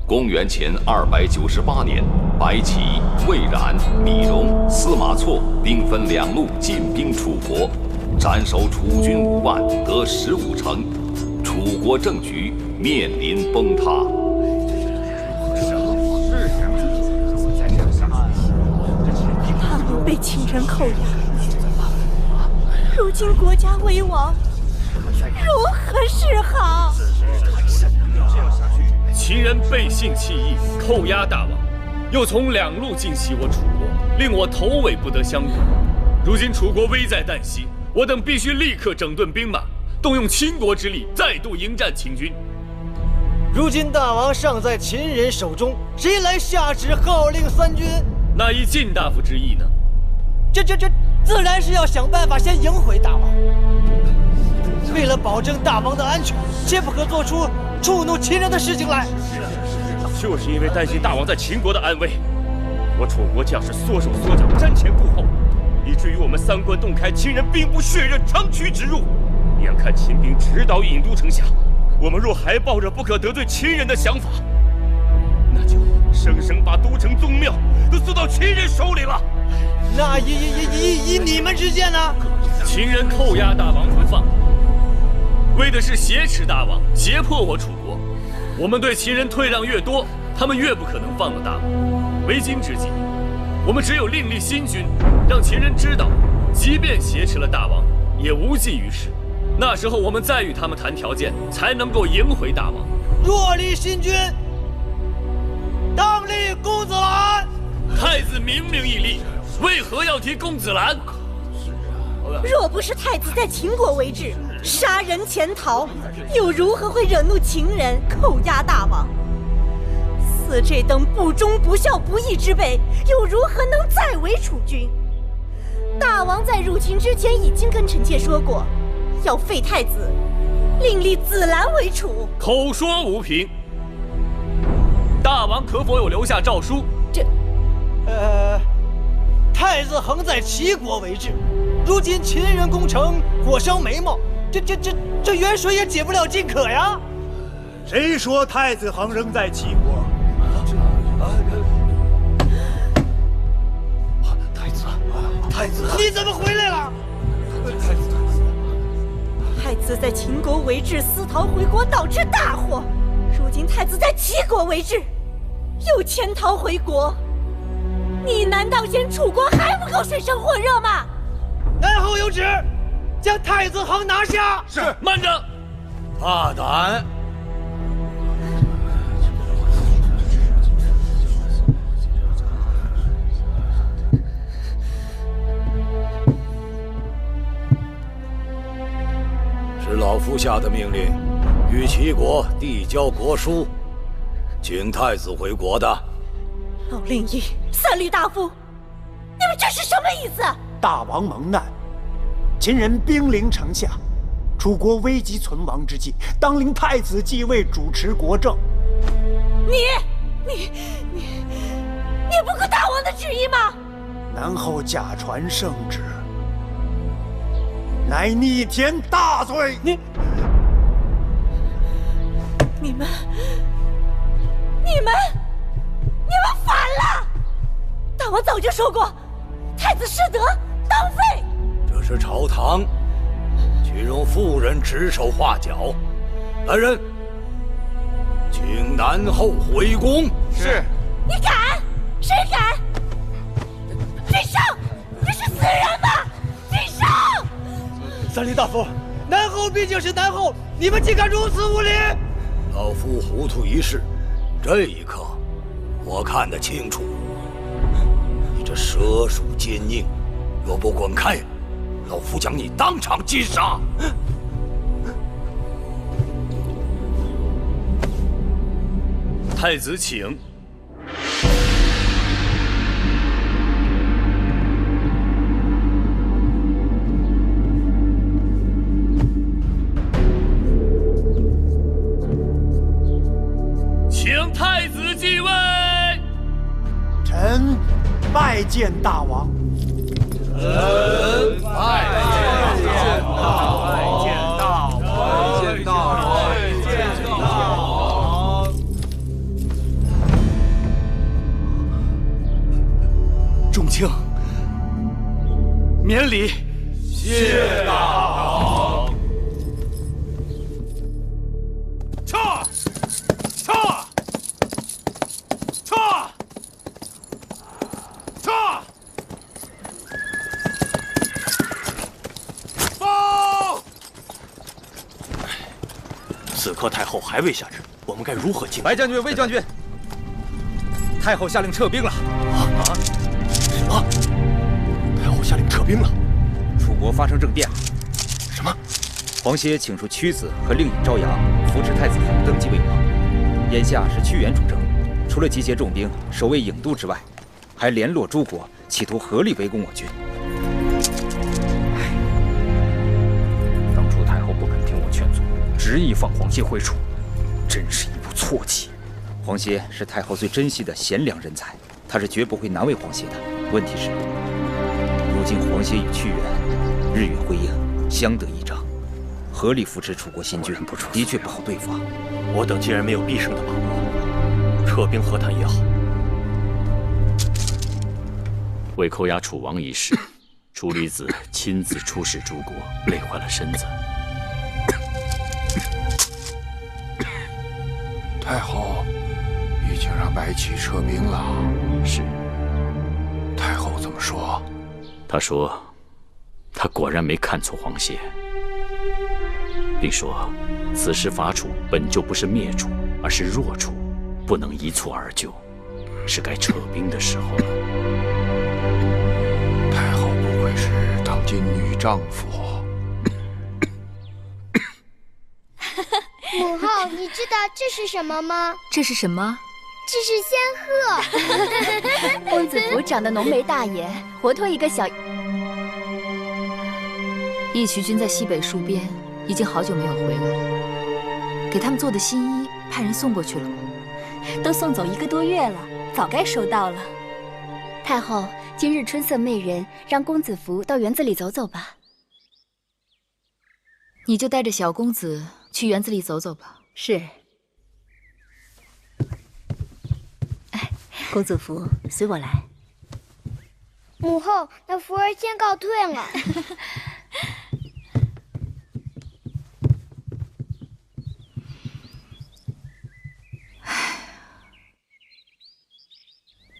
公元前298年，白起、魏冉、李荣、司马错兵分2路进兵楚国，斩首楚军5万，得15城，楚国政局面临崩塌。他们被秦人扣押，如今国家危亡，如何是好？秦人背信弃义，扣押大王，又从2路进袭我楚国，令我头尾不得相容。如今楚国危在旦夕，我等必须立刻整顿兵马，动用倾国之力，再度迎战秦军。如今大王尚在秦人手中，谁来下旨号令三军？那依晋大夫之意呢？这自然是要想办法先迎回大王。为了保证大王的安全，切不可做出触怒秦人的事情来。就是因为担心大王在秦国的安危，我楚国将士缩手缩脚，瞻前顾后，以至于我们3关洞开，秦人兵不血刃，长驱直入。眼看秦兵直捣郢都城下，我们若还抱着不可得罪秦人的想法，那就生生把都城宗庙都送到秦人手里了。那以你们之见呢？秦人扣押大王不放，为的是挟持大王，胁迫我楚国。我们对秦人退让越多，他们越不可能放了大王。为今之计，我们只有另立新君，让秦人知道即便挟持了大王，也无济于事。那时候我们再与他们谈条件，才能够迎回大王。若立新君，当立公子兰。太子明明义立，为何要提公子兰？若不是太子在秦国为治，杀人潜逃，又如何会惹怒秦人，扣押大王？似这等不忠不孝不义之辈，又如何能再为储君？大王在入秦之前已经跟臣妾说过，要废太子，另立子兰为储。口说无凭，大王可否有留下诏书？太子恒在齐国为治，如今秦人攻城，火烧眉毛，这远水也解不了近渴呀。谁说太子恒仍在齐国？太子，你怎么回来了？太子在秦国为治，私逃回国，导致大祸。如今太子在齐国为治，又潜逃回国。你难道嫌楚国还不够水深火热吗？南后有旨，将太子恒拿下。是，慢着！大胆！是老夫下的命令，与齐国递交国书，请太子回国的。老令尹、三闾大夫，你们这是什么意思？大王蒙难，秦人兵临城下，楚国危急存亡之际，当令太子继位，主持国政。你不顾大王的旨意吗？南后假传圣旨，乃逆天大罪。你们反了！大王早就说过，太子失德，当废。这是朝堂，请容妇人指手画脚。来人，请南后回宫。是。你敢？谁敢？君上，这是死人吗？君上！三闾大夫，南后毕竟是南后，你们竟敢如此无礼！老夫糊涂一世，这一刻我看得清楚。你这蛇鼠奸佞，若不滚开，老夫将你当场击杀！太子请。请太子继位。臣拜见大王。臣拜见大王。众卿，免礼。谢大王。撤！报！此刻太后还未下旨，我们该如何进？白将军、魏将军，太后下令撤兵了。什么？太后下令撤兵了？楚国发生政变了。什么？黄歇请出屈子和令尹昭阳扶持太子恒登基为王，眼下是屈原主政。除了集结重兵守卫郢都之外，还联络诸国，企图合力围攻我军。当初太后不肯听我劝阻，执意放黄歇回楚，真是一步错棋。黄歇是太后最珍惜的贤良人才，他是绝不会难为黄歇的。问题是，如今黄歇与屈原日月辉映，相得益彰，合力扶持楚国新军，的确不好对付。我等既然没有必胜的把握，撤兵和谈也好。为扣押楚王一事，楚离子亲自出使诸国，累坏了身子。太后已经让白起撤兵了。是。太后怎么说？他说，他果然没看错皇协，并说此时伐楚本就不是灭楚，而是弱楚，不能一蹴而就，是该撤兵的时候了。太后不愧是当今女丈夫。母后，你知道这是什么吗？这是什么？这是仙鹤。公子服长得浓眉大眼，活脱一个小。义渠君在西北戍边，已经好久没有回来了。给他们做的新衣，派人送过去了吗？都送走1个多月了，早该收到了。太后，今日春色媚人，让公子服到园子里走走吧。你就带着小公子去园子里走走吧。是。公子服，随我来。母后，那福儿先告退了。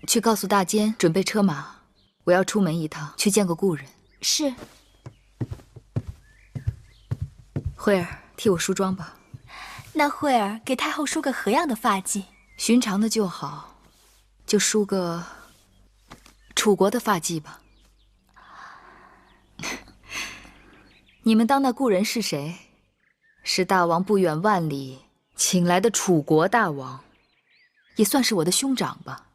去告诉大监准备车马，我要出门一趟，去见个故人。是。慧儿，替我梳妆吧。那慧儿给太后梳个何样的发髻？寻常的就好，就梳个楚国的发髻吧。你们当那故人是谁？是大王不远万里请来的楚国大王，也算是我的兄长吧。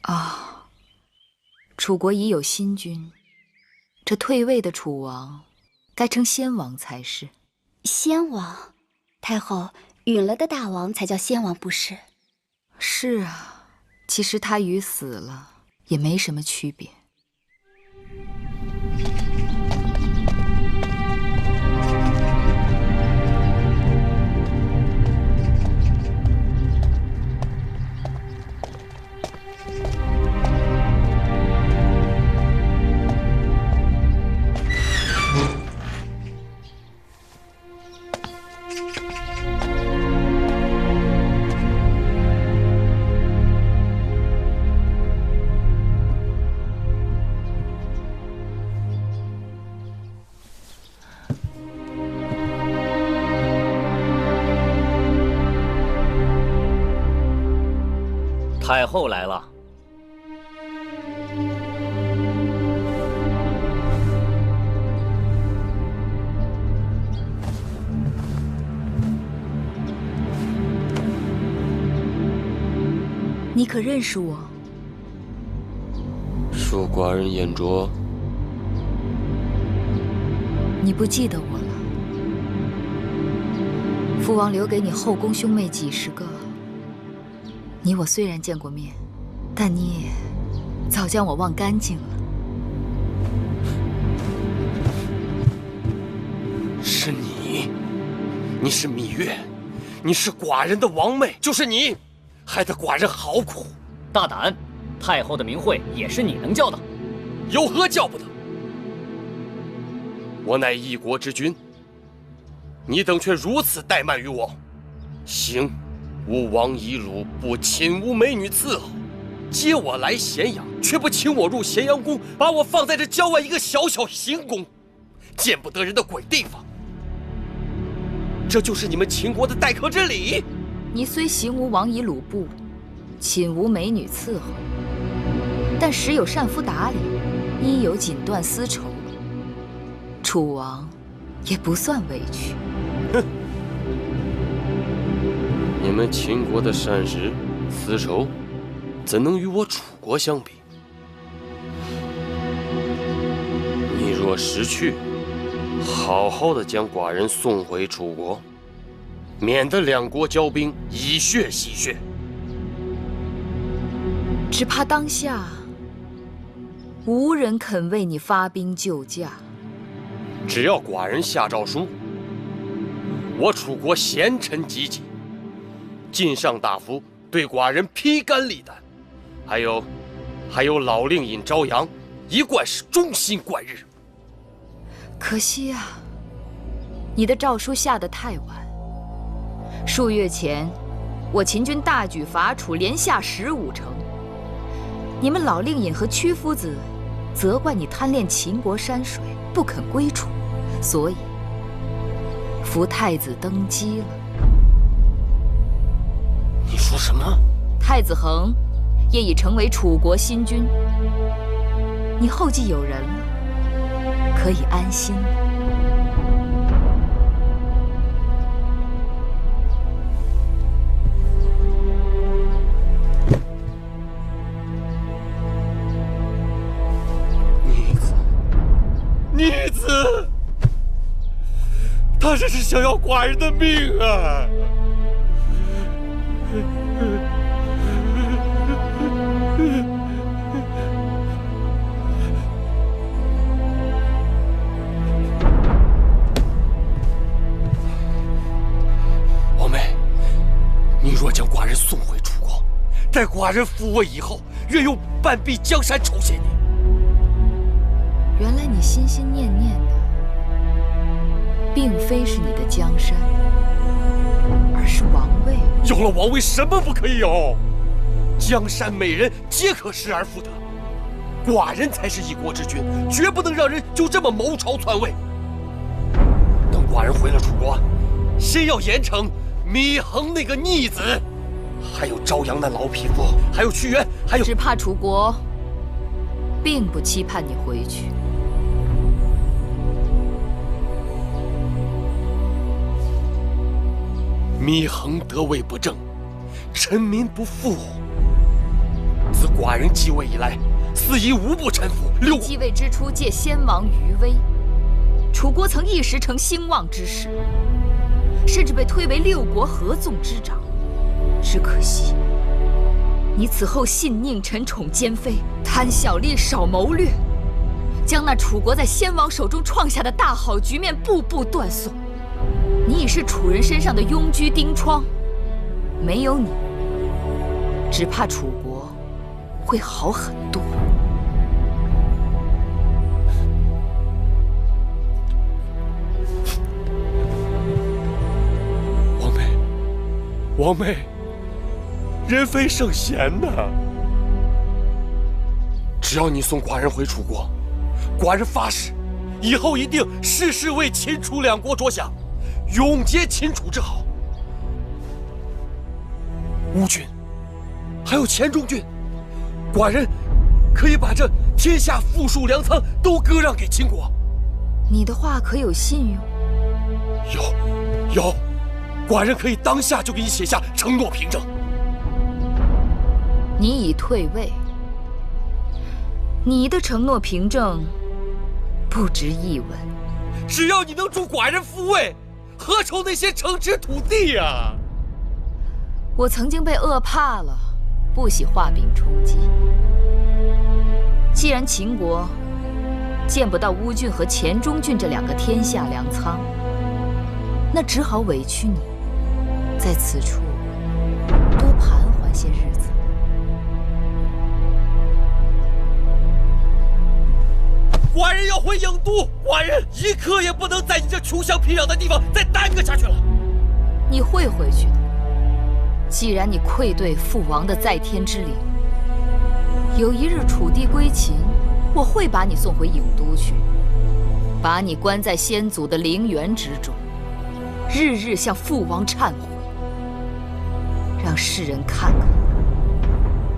啊，楚国已有新君，这退位的楚王该称先王才是。先王？太后，陨了的大王才叫先王不是？是啊，其实他与死了也没什么区别。太后来了。你可认识我？恕寡人眼拙。你不记得我了？父王留给你后宫兄妹几十个。你我虽然见过面，但你也早将我忘干净了。是你，你是芈月，你是寡人的王妹，就是你，害得寡人好苦。大胆！太后的名讳也是你能叫的，有何叫不得？我乃一国之君，你等却如此怠慢于我，行。吾王夷鲁不亲吾美女伺候，接我来咸阳，却不请我入咸阳宫，把我放在这郊外一个小小行宫，见不得人的鬼地方。这就是你们秦国的待客之礼？你虽行无王夷鲁部，寝无美女伺候，但时有善夫打理，衣有锦缎丝绸，楚王也不算委屈。哼！你们秦国的膳食、丝绸，怎能与我楚国相比？你若识趣，好好的将寡人送回楚国，免得两国交兵，以血洗血。只怕当下无人肯为你发兵救驾。只要寡人下诏书，我楚国贤臣济济，晋上大夫对寡人披肝沥胆，还有老令尹朝阳，一贯是忠心贯日。可惜啊，你的诏书下得太晚。数月前，我秦军大举伐楚，连下15城。你们老令尹和屈夫子责怪你贪恋秦国山水，不肯归楚，所以扶太子登基了。你说什么？太子恒也已成为楚国新君，你后继有人了，可以安心了。逆子，他这是想要寡人的命啊！王妹，你若将寡人送回楚国，待寡人复位以后，愿用半壁江山酬谢你。原来你心心念念的，并非是你的江山，而是王位。有了王位，什么不可以有？江山美人皆可失而复得，寡人才是一国之君，绝不能让人就这么谋朝篡位。等寡人回了楚国，先要严惩芈衡那个逆子，还有朝阳那老匹夫，还有屈原，还有……只怕楚国并不期盼你回去。芈衡得位不正，臣民不服。自寡人继位以来，肆意无不臣服。你继位之初，借先王余威，楚国曾一时成兴旺之势，甚至被推为6国合纵之长。只可惜，你此后信佞臣宠奸妃，贪小利少谋略，将那楚国在先王手中创下的大好局面步步断送。你已是楚人身上的庸居钉疮，没有你，只怕楚国会好很多。王妹，人非圣贤呐！只要你送寡人回楚国，寡人发誓，以后一定事事为秦楚2国着想，永结秦楚之好。乌郡，还有黔中郡，寡人可以把这天下富庶粮仓都割让给秦国。你的话可有信用？有，寡人可以当下就给你写下承诺凭证。你已退位，你的承诺凭证不值一文。只要你能助寡人复位，何愁那些城池土地呀？我曾经被饿怕了，不喜画饼充饥。既然秦国见不到乌郡和黔中郡这2个天下粮仓，那只好委屈你，在此处多盘桓些日子。寡人要回郢都，寡人一刻也不能在你这穷乡僻壤的地方再耽搁下去了。你会回去的。既然你愧对父王的在天之灵，有一日楚地归秦，我会把你送回郢都去，把你关在先祖的陵园之中，日日向父王忏悔，让世人看看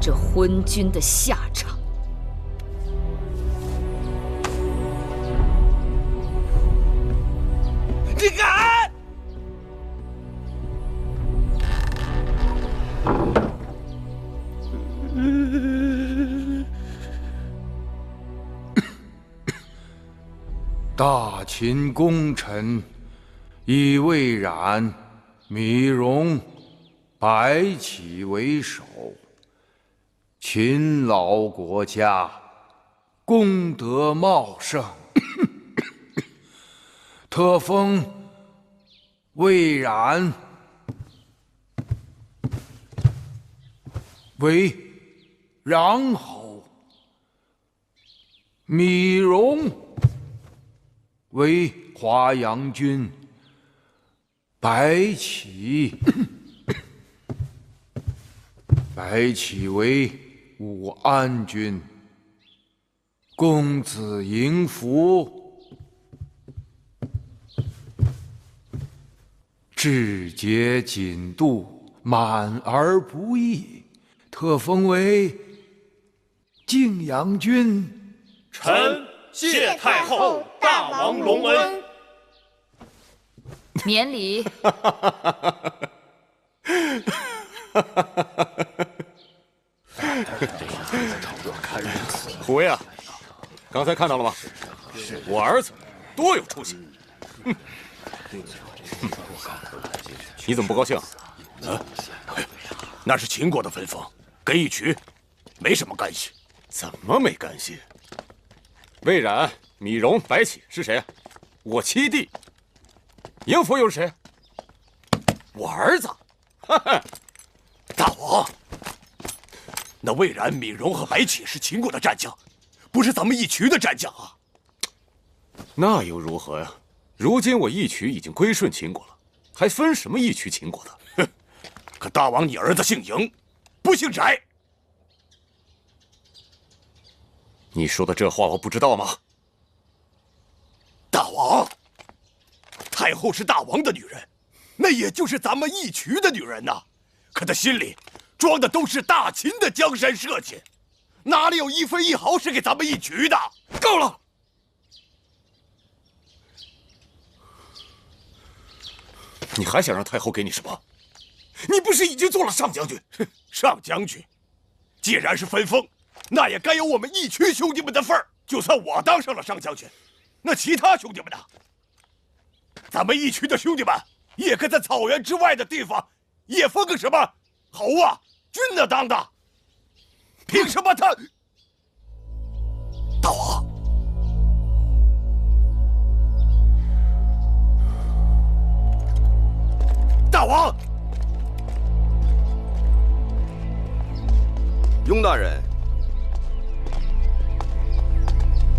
这昏君的下场。你敢！大秦功臣以魏冉、芈戎、白起为首，勤劳国家，功德茂盛，特封魏冉为穰侯，芈戎为华阳君，白起为武安君，公子迎福，志节谨度，满而不溢，特封为晋阳君。臣谢太后大王隆恩。免礼。虎威啊，刚才看到了吗？我儿子多有出息。你怎么不高兴？啊，那是秦国的分封，跟义渠没什么干系。怎么没干系？魏冉、米荣、白起是谁？我七弟。迎福又是谁？我儿子。大王，那魏冉、米荣和白起是秦国的战将，不是咱们义渠的战将啊。那又如何呀？如今我义渠已经归顺秦国了，还分什么义渠秦国的？哼！可大王，你儿子姓嬴，不姓翟。你说的这话我不知道吗？大王，太后是大王的女人，那也就是咱们义渠的女人呐。可她心里装的都是大秦的江山社稷，哪里有一分一毫是给咱们义渠的？够了！你还想让太后给你什么？你不是已经做了上将军？上将军，既然是分封，那也该有我们义渠兄弟们的份儿。就算我当上了上将军，那其他兄弟们呢？咱们义渠的兄弟们也该在草原之外的地方也分个什么侯啊、君啊当的。凭什么他？大王，大王，雍大人，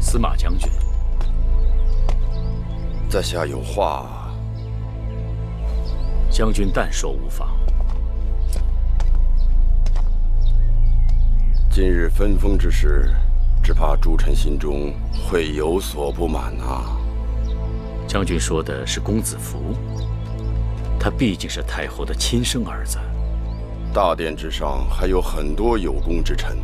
司马将军，在下有话。将军但说无妨。今日分封之事，只怕诸臣心中会有所不满啊。将军说的是公子服，他毕竟是太后的亲生儿子。大殿之上还有很多有功之臣，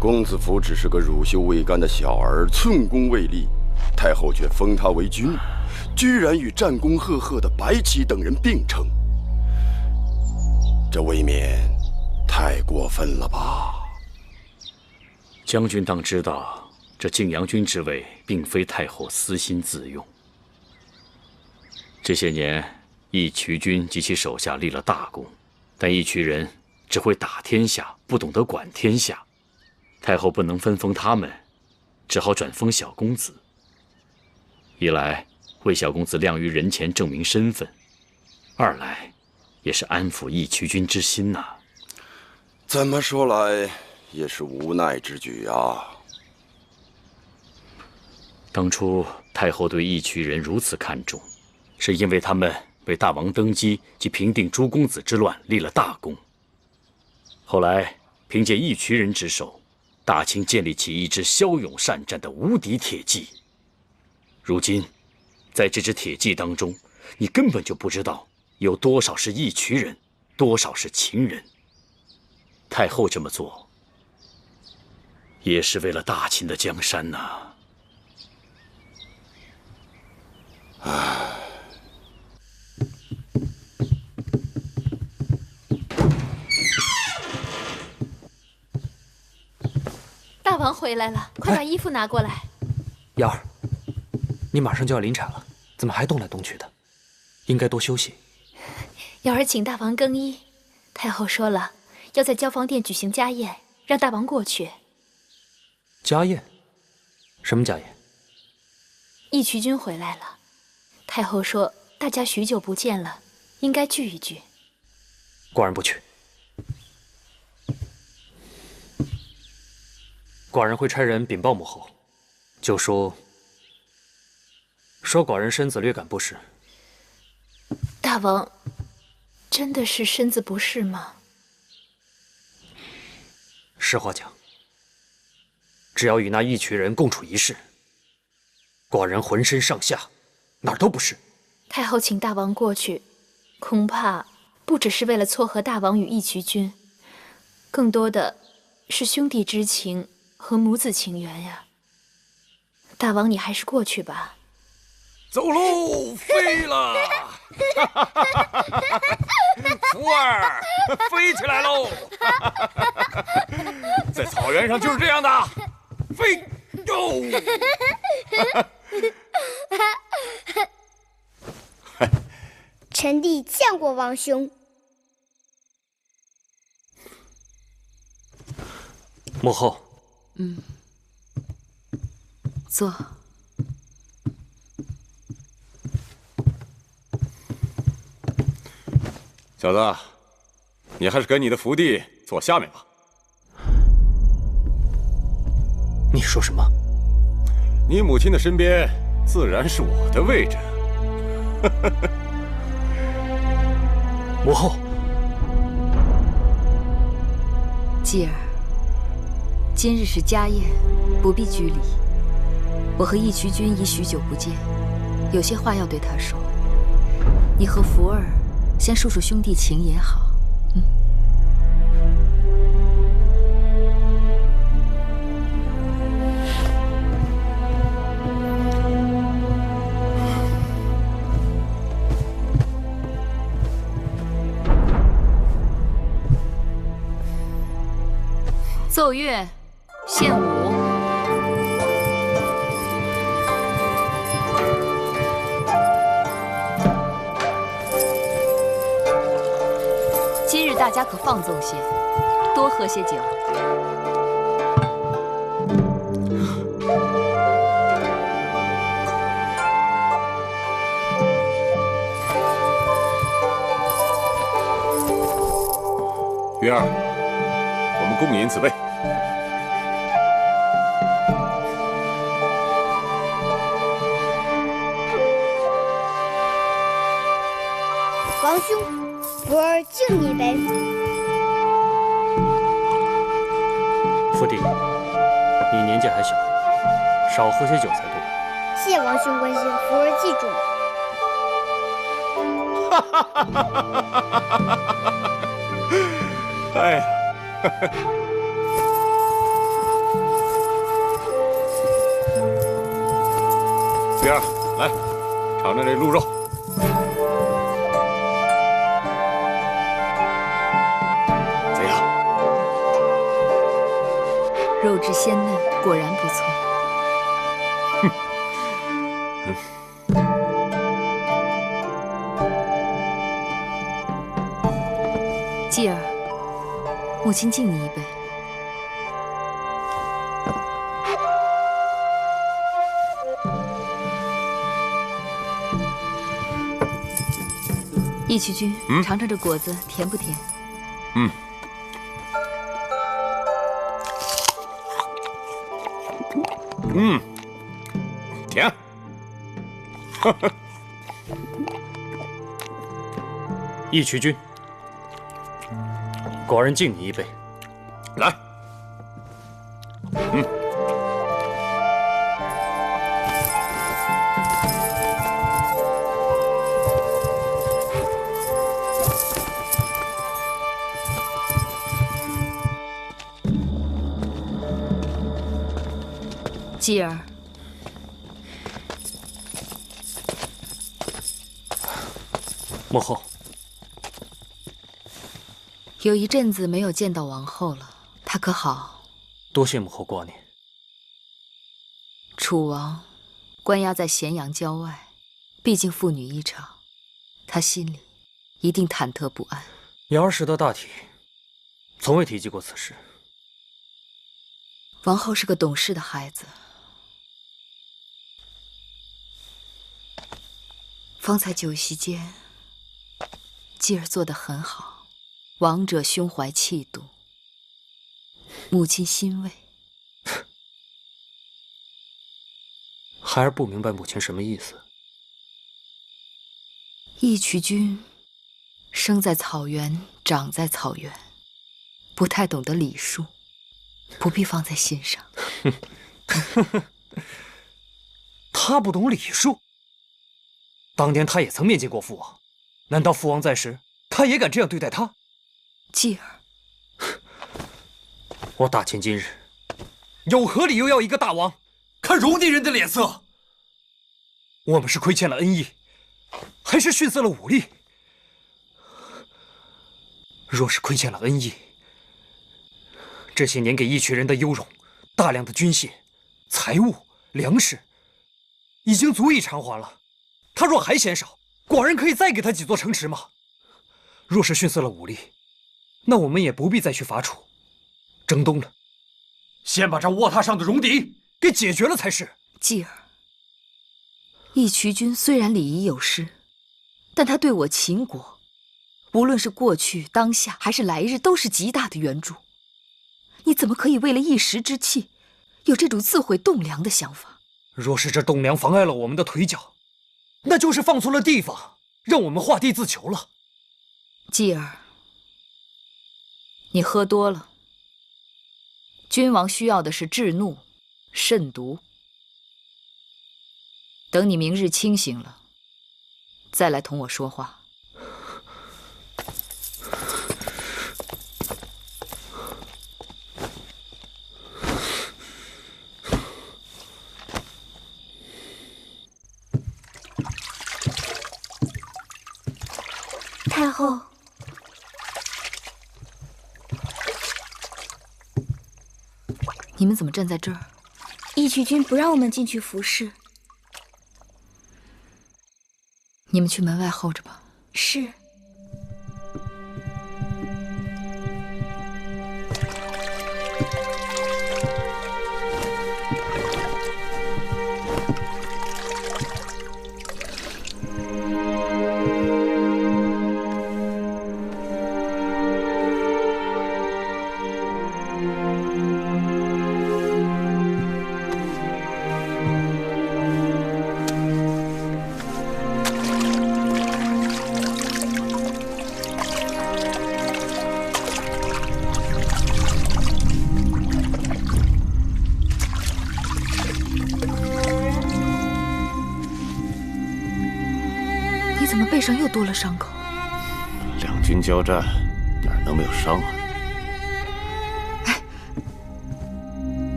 公子服只是个乳臭未干的小儿，寸功未立，太后却封他为君，居然与战功赫赫的白起等人并称，这未免太过分了吧？将军当知道，这晋阳君之位并非太后私心自用。这些年，义渠君及其手下立了大功，但义渠人只会打天下，不懂得管天下。太后不能分封他们，只好转封小公子。一来为小公子亮于人前证明身份，二来也是安抚义渠君之心呐。怎么说来也是无奈之举啊。当初太后对义渠人如此看重，是因为他们为大王登基及平定诸公子之乱立了大功。后来凭借义渠人之手，大清建立起一支骁勇善战的无敌铁骑。如今，在这支铁骑当中，你根本就不知道有多少是义渠人，多少是秦人。太后这么做，也是为了大秦的江山呐。大王回来了，快把衣服拿过来。瑶儿，你马上就要临产了，怎么还动来动去的？应该多休息。瑶儿请大王更衣，太后说了，要在交坊殿举行家宴，让大王过去。家宴？什么家宴？义渠君回来了，太后说大家许久不见了，应该聚一聚。寡人不去。寡人会差人禀报母后，就说寡人身子略感不适。大王，真的是身子不适吗？实话讲，只要与那一群人共处一室，寡人浑身上下哪儿都不是。太后请大王过去，恐怕不只是为了撮合大王与义渠君，更多的是兄弟之情和母子情缘呀。大王，你还是过去吧。走喽，飞了！福儿，飞起来喽！在草原上就是这样的，飞哟！臣弟见过王兄。母后，坐。小子，你还是跟你的福弟坐下面吧。你说什么？你母亲的身边自然是我的位置。母后，继儿，今日是家宴，不必拘礼。我和义渠君已许久不见，有些话要对他说。你和福儿先述述兄弟情也好。奏乐，献舞。今日大家可放纵些，多喝些酒。云儿，我们共饮此杯。王兄，福儿敬你一杯。福弟，你年纪还小，少喝些酒才对。谢王兄关心，福儿记住了。哎呀，云儿，来尝尝这鹿肉。怎样？肉质鲜嫩，果然不错。继儿，母亲敬你一杯。义渠君，尝尝这果子甜不甜？甜。义渠君，寡人敬你一杯。来。继儿，母后，有一阵子没有见到王后了，她可好？多谢母后挂念。楚王关押在咸阳郊外，毕竟父女一场，他心里一定忐忑不安。瑶儿识得大体，从未提及过此事。王后是个懂事的孩子。方才酒席间，继儿做得很好，王者胸怀气度，母亲欣慰。孩儿不明白母亲什么意思。义渠君生在草原，长在草原，不太懂得礼数，不必放在心上。他不懂礼数。当年他也曾面见过父王，难道父王在时，他也敢这样对待他？继儿，我大秦今日，有何理由要一个大王看戎狄人的脸色？我们是亏欠了恩义，还是逊色了武力？若是亏欠了恩义，这些年给义渠人的优容、大量的军械、财物、粮食，已经足以偿还了。他若还嫌少，寡人可以再给他几座城池吗？若是逊色了武力，那我们也不必再去伐楚、征东了。先把这卧榻上的戎狄给解决了才是。继儿，义渠君虽然礼仪有失，但他对我秦国，无论是过去、当下还是来日，都是极大的援助。你怎么可以为了一时之气，有这种自毁栋梁的想法？若是这栋梁妨碍了我们的腿脚，那就是放错了地方，让我们画地自求了。继儿，你喝多了。君王需要的是制怒、慎独。等你明日清醒了，再来同我说话。太后，你们怎么站在这儿？义渠君不让我们进去服侍。你们去门外候着吧。是。你怎么背上又多了伤口？两军交战，哪能没有伤啊？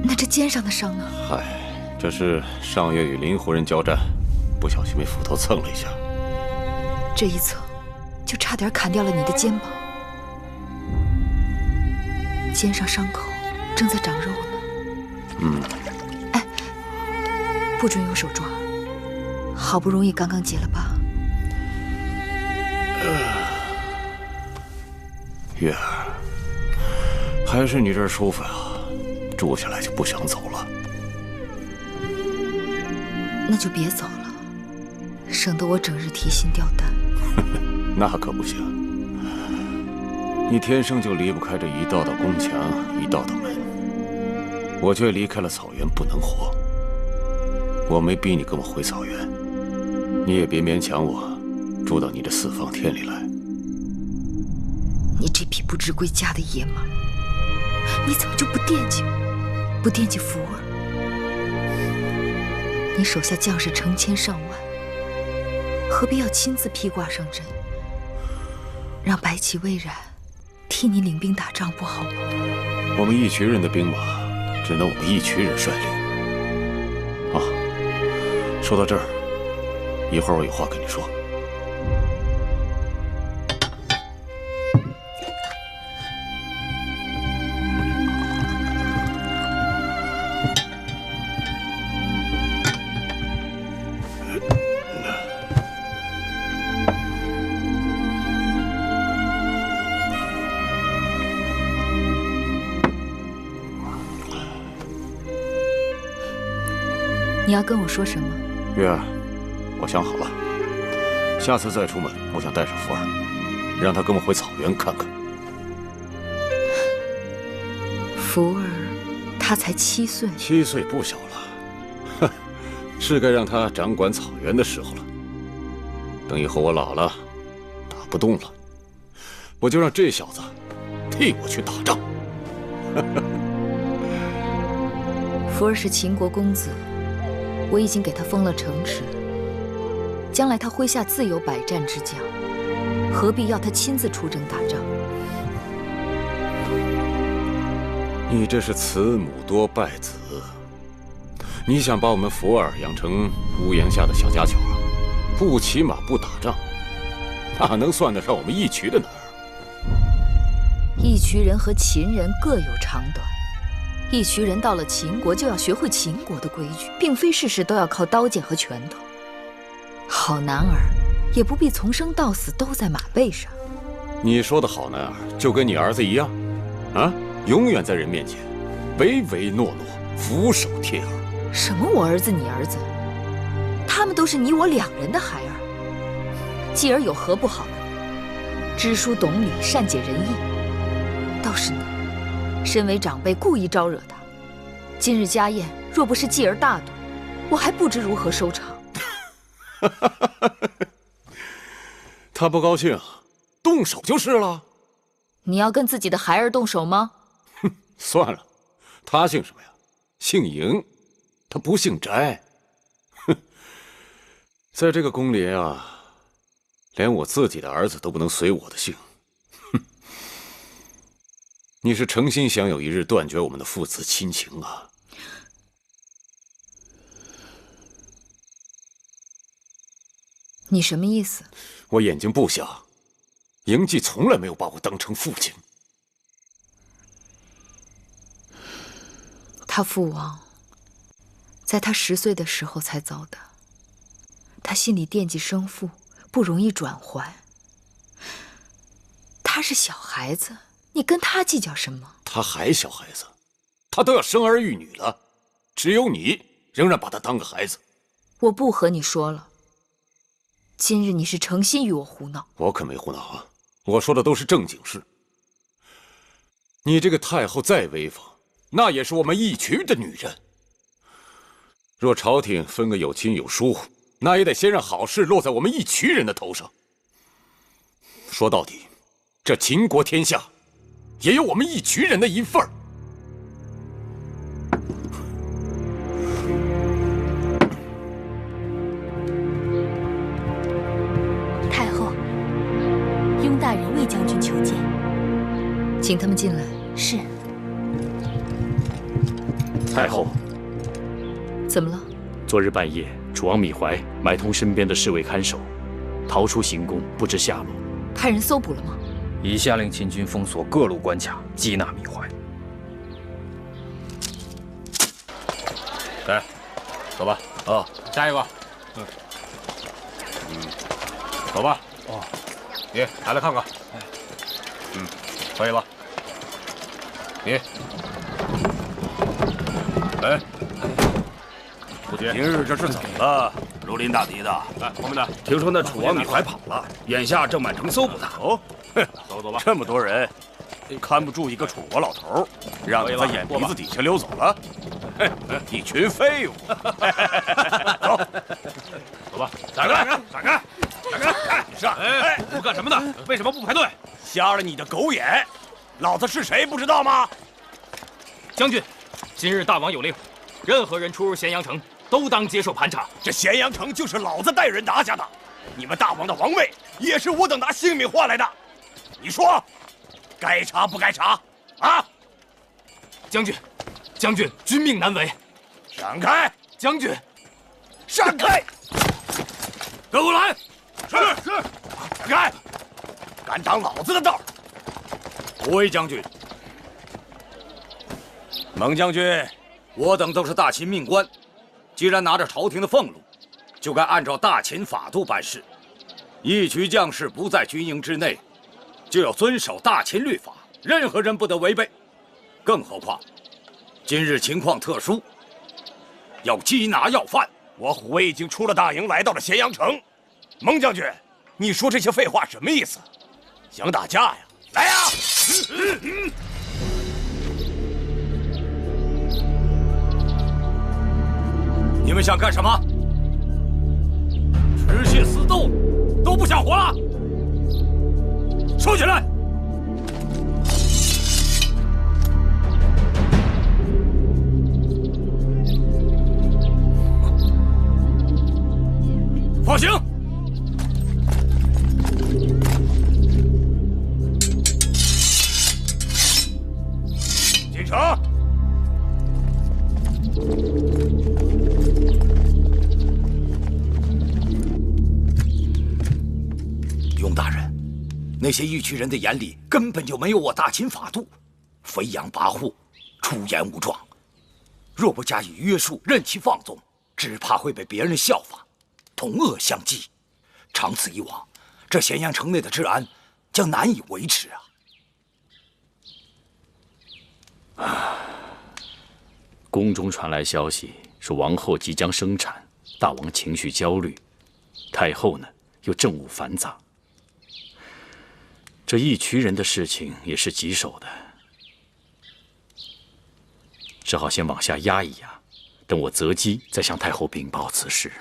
那这肩上的伤呢？嗨，这是上月与林胡人交战，不小心被斧头蹭了一下。这一侧，就差点砍掉了你的肩膀。肩上伤口正在长肉呢。不准用手抓，好不容易刚刚结了疤。月儿，还是你这儿舒服呀，住下来就不想走了。那就别走了，省得我整日提心吊胆。那可不行，你天生就离不开这一道道宫墙，一道道门。我却离开了草原不能活。我没逼你跟我回草原，你也别勉强我住到你这四方天里来。你这匹不知归家的野马，你怎么就不惦记我，不惦记福儿？你手下将士成千上万，何必要亲自披挂上阵，让白起、魏冉替你领兵打仗不好吗？我们义渠人的兵马，只能我们义渠人率领。啊，说到这儿，一会儿我有话跟你说。你要跟我说什么？月儿，我想好了，下次再出门，我想带上福儿，让她跟我回草原看看。福儿，她才7岁，7岁不小了，哼，是该让她掌管草原的时候了。等以后我老了，打不动了，我就让这小子替我去打仗。福儿是秦国公子，我已经给他封了城池。将来他麾下自有百战之将，何必要他亲自出征打仗？你这是慈母多败子，你想把我们福儿养成屋檐下的小家雀啊？不骑马不打仗，哪能算得上我们义渠的男儿？义渠人和秦人各有长短，义渠人到了秦国就要学会秦国的规矩，并非事事都要靠刀剑和拳头。好男儿也不必从生到死都在马背上。你说的好男儿，就跟你儿子一样，啊，永远在人面前唯唯诺诺，俯首帖耳。什么我儿子你儿子，他们都是你我两人的孩儿。继儿有何不好呢？知书懂礼，善解人意。倒是你，身为长辈故意招惹他。今日家宴若不是继儿大度，我还不知如何收场。他不高兴，动手就是了。你要跟自己的孩儿动手吗？哼，算了，他姓什么呀？姓嬴，他不姓翟。哼，在这个宫里啊，连我自己的儿子都不能随我的姓。哼，你是诚心想有一日断绝我们的父子亲情啊？你什么意思？我眼睛不瞎，嬴稷从来没有把我当成父亲。他父王在他10岁的时候才走的，他心里惦记生父，不容易转还。他是小孩子，你跟他计较什么？他还小孩子，他都要生儿育女了，只有你仍然把他当个孩子。我不和你说了。今日你是诚心与我胡闹，我可没胡闹啊！我说的都是正经事。你这个太后再威风，那也是我们义渠的女人。若朝廷分个有亲有疏，那也得先让好事落在我们义渠人的头上。说到底，这秦国天下，也有我们义渠人的一份儿。大人魏将军求见，请他们进来。是。太后，怎么了？昨日半夜，楚王米怀买通身边的侍卫看守，逃出行宫，不知下落。派人搜捕了吗？已下令秦军封锁各路关卡，缉拿米怀。来，走吧。哦，下一个。走吧。哦。你抬来看看。可以了。你，哎，不接。今日这是怎么了？如临大敌的。来，后面的。听说那楚王米怀跑了，眼下正满城搜捕他。哦，走吧。这么多人，看不住一个楚国老头，让他在眼鼻子底下溜走了。一群废物。走，走吧。闪开！闪开！闪开！上！哎，不干什么呢？为什么不排队？瞎了你的狗眼！老子是谁不知道吗？将军，今日大王有令，任何人出入咸阳城都当接受盘查。这咸阳城就是老子带人拿下的，你们大王的王位也是我等拿性命换来的。你说，该查不该查？啊！将军，将军，君命难违。闪开！将军，闪开！跟我来！是。闪开！敢挡老子的道！胡威将军，蒙将军，我等都是大秦命官，既然拿着朝廷的俸禄，就该按照大秦法度办事。义渠将士不在军营之内，就要遵守大秦律法，任何人不得违背。更何况，今日情况特殊，要缉拿要犯。我虎威已经出了大营，来到了咸阳城。蒙将军，你说这些废话什么意思？想打架呀？来呀！你们想干什么？持械私斗，都不想活了？收起来！放行。进城。雍大人，那些义渠人的眼里根本就没有我大秦法度，飞扬跋扈，出言无状。若不加以约束，任其放纵，只怕会被别人效仿，同恶相激。长此以往，这咸阳城内的治安将难以维持啊！宫中传来消息，说王后即将生产，大王情绪焦虑，太后呢又政务繁杂。这义渠人的事情也是棘手的，只好先往下压一压，等我择机再向太后禀报此事。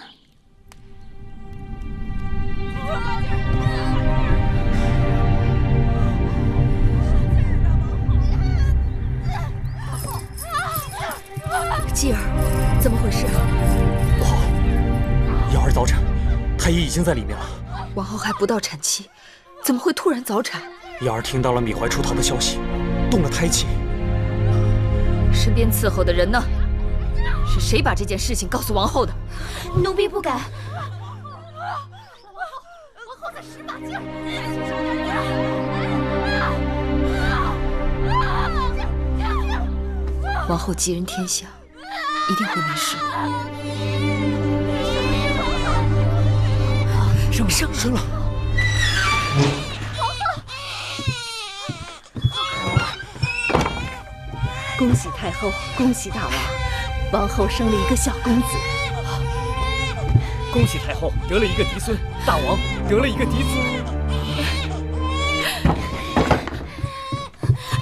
继儿，怎么回事啊？不好，瑶儿早产，太医已经在里面了。王后还不到产期，怎么会突然早产？瑶儿听到了米怀出逃的消息，动了胎气。身边伺候的人呢？是谁把这件事情告诉王后的？奴婢不敢。王后在使把劲儿。王后吉人天下，一定会没事的。生了！恭喜太后，恭喜大王，王后生了一个小公子。恭喜太后得了一个嫡孙，大王得了一个嫡子。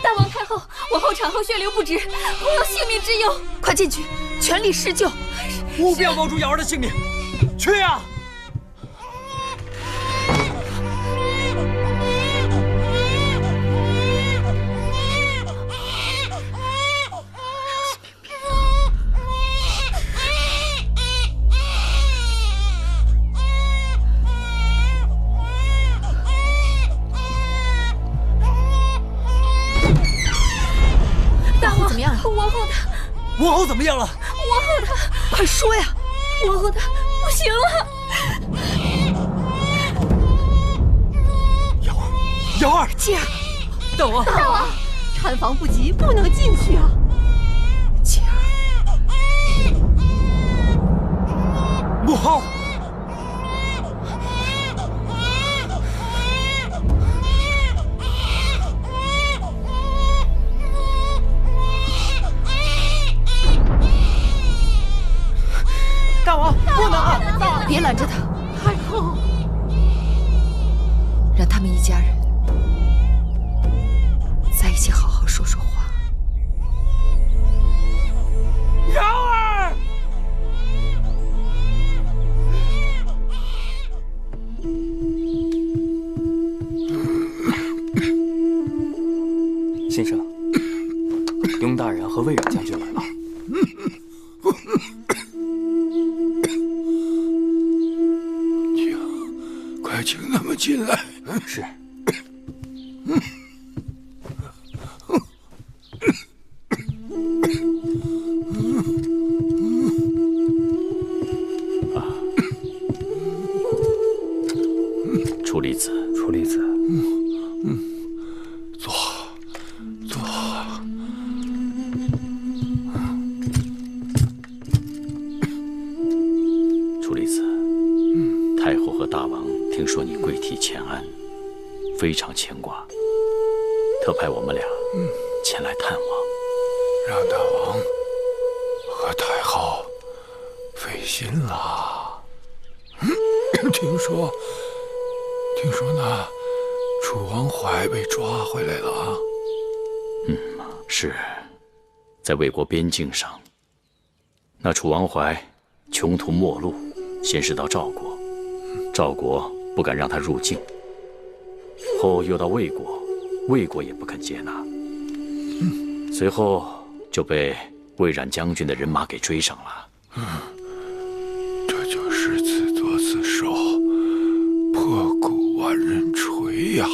大王太后，王后产后血流不止，恐有性命之忧。快进去，全力施救！务必要保住瑶儿的性命！去呀！王后怎么样了？王后她……快说呀！王后她不行了。瑶儿，继儿，大王，大王，产房不急，不能进去啊！继儿，母后。大王不能啊！大王，别拦着他。太后，让他们一家人在一起好好说说话。瑶儿，先生，雍大人和魏冉将军来了。快请他们进来。是。楚离子，楚离子，坐。楚离子，太后和大王听说你贵体前安，非常牵挂，特派我们俩前来探望，让大王和太后费心了。听说那楚王怀被抓回来了啊？是，在魏国边境上，那楚王怀穷途末路，先是到赵国，赵国不敢让他入境，后又到魏国，魏国也不肯接纳，随后就被魏冉将军的人马给追上了。这就是自作自受。呀！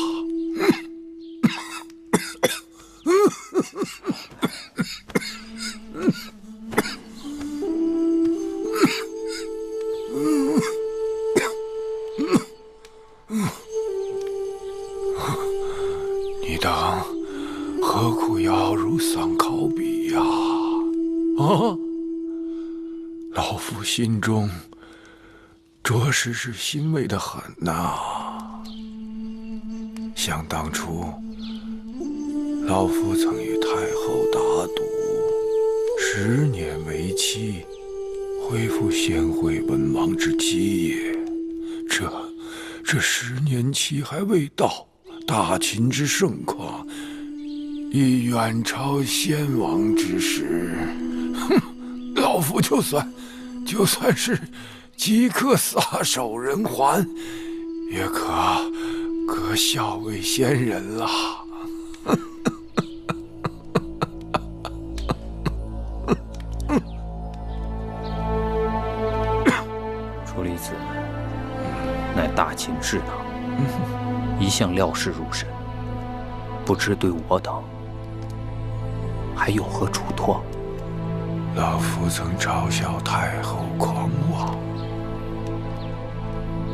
你等何苦要如丧考妣呀？啊！老夫心中着实是欣慰的很呐。想当初，老夫曾与太后打赌，10年为期，恢复先惠文王之基业。这10年期还未到，大秦之盛况已远超先王之时。哼，老夫就算是即刻撒手人寰，也可效为先人了。楚离子乃大秦智囊，一向料事如神，不知对我等还有何嘱托？老夫曾嘲笑太后狂妄，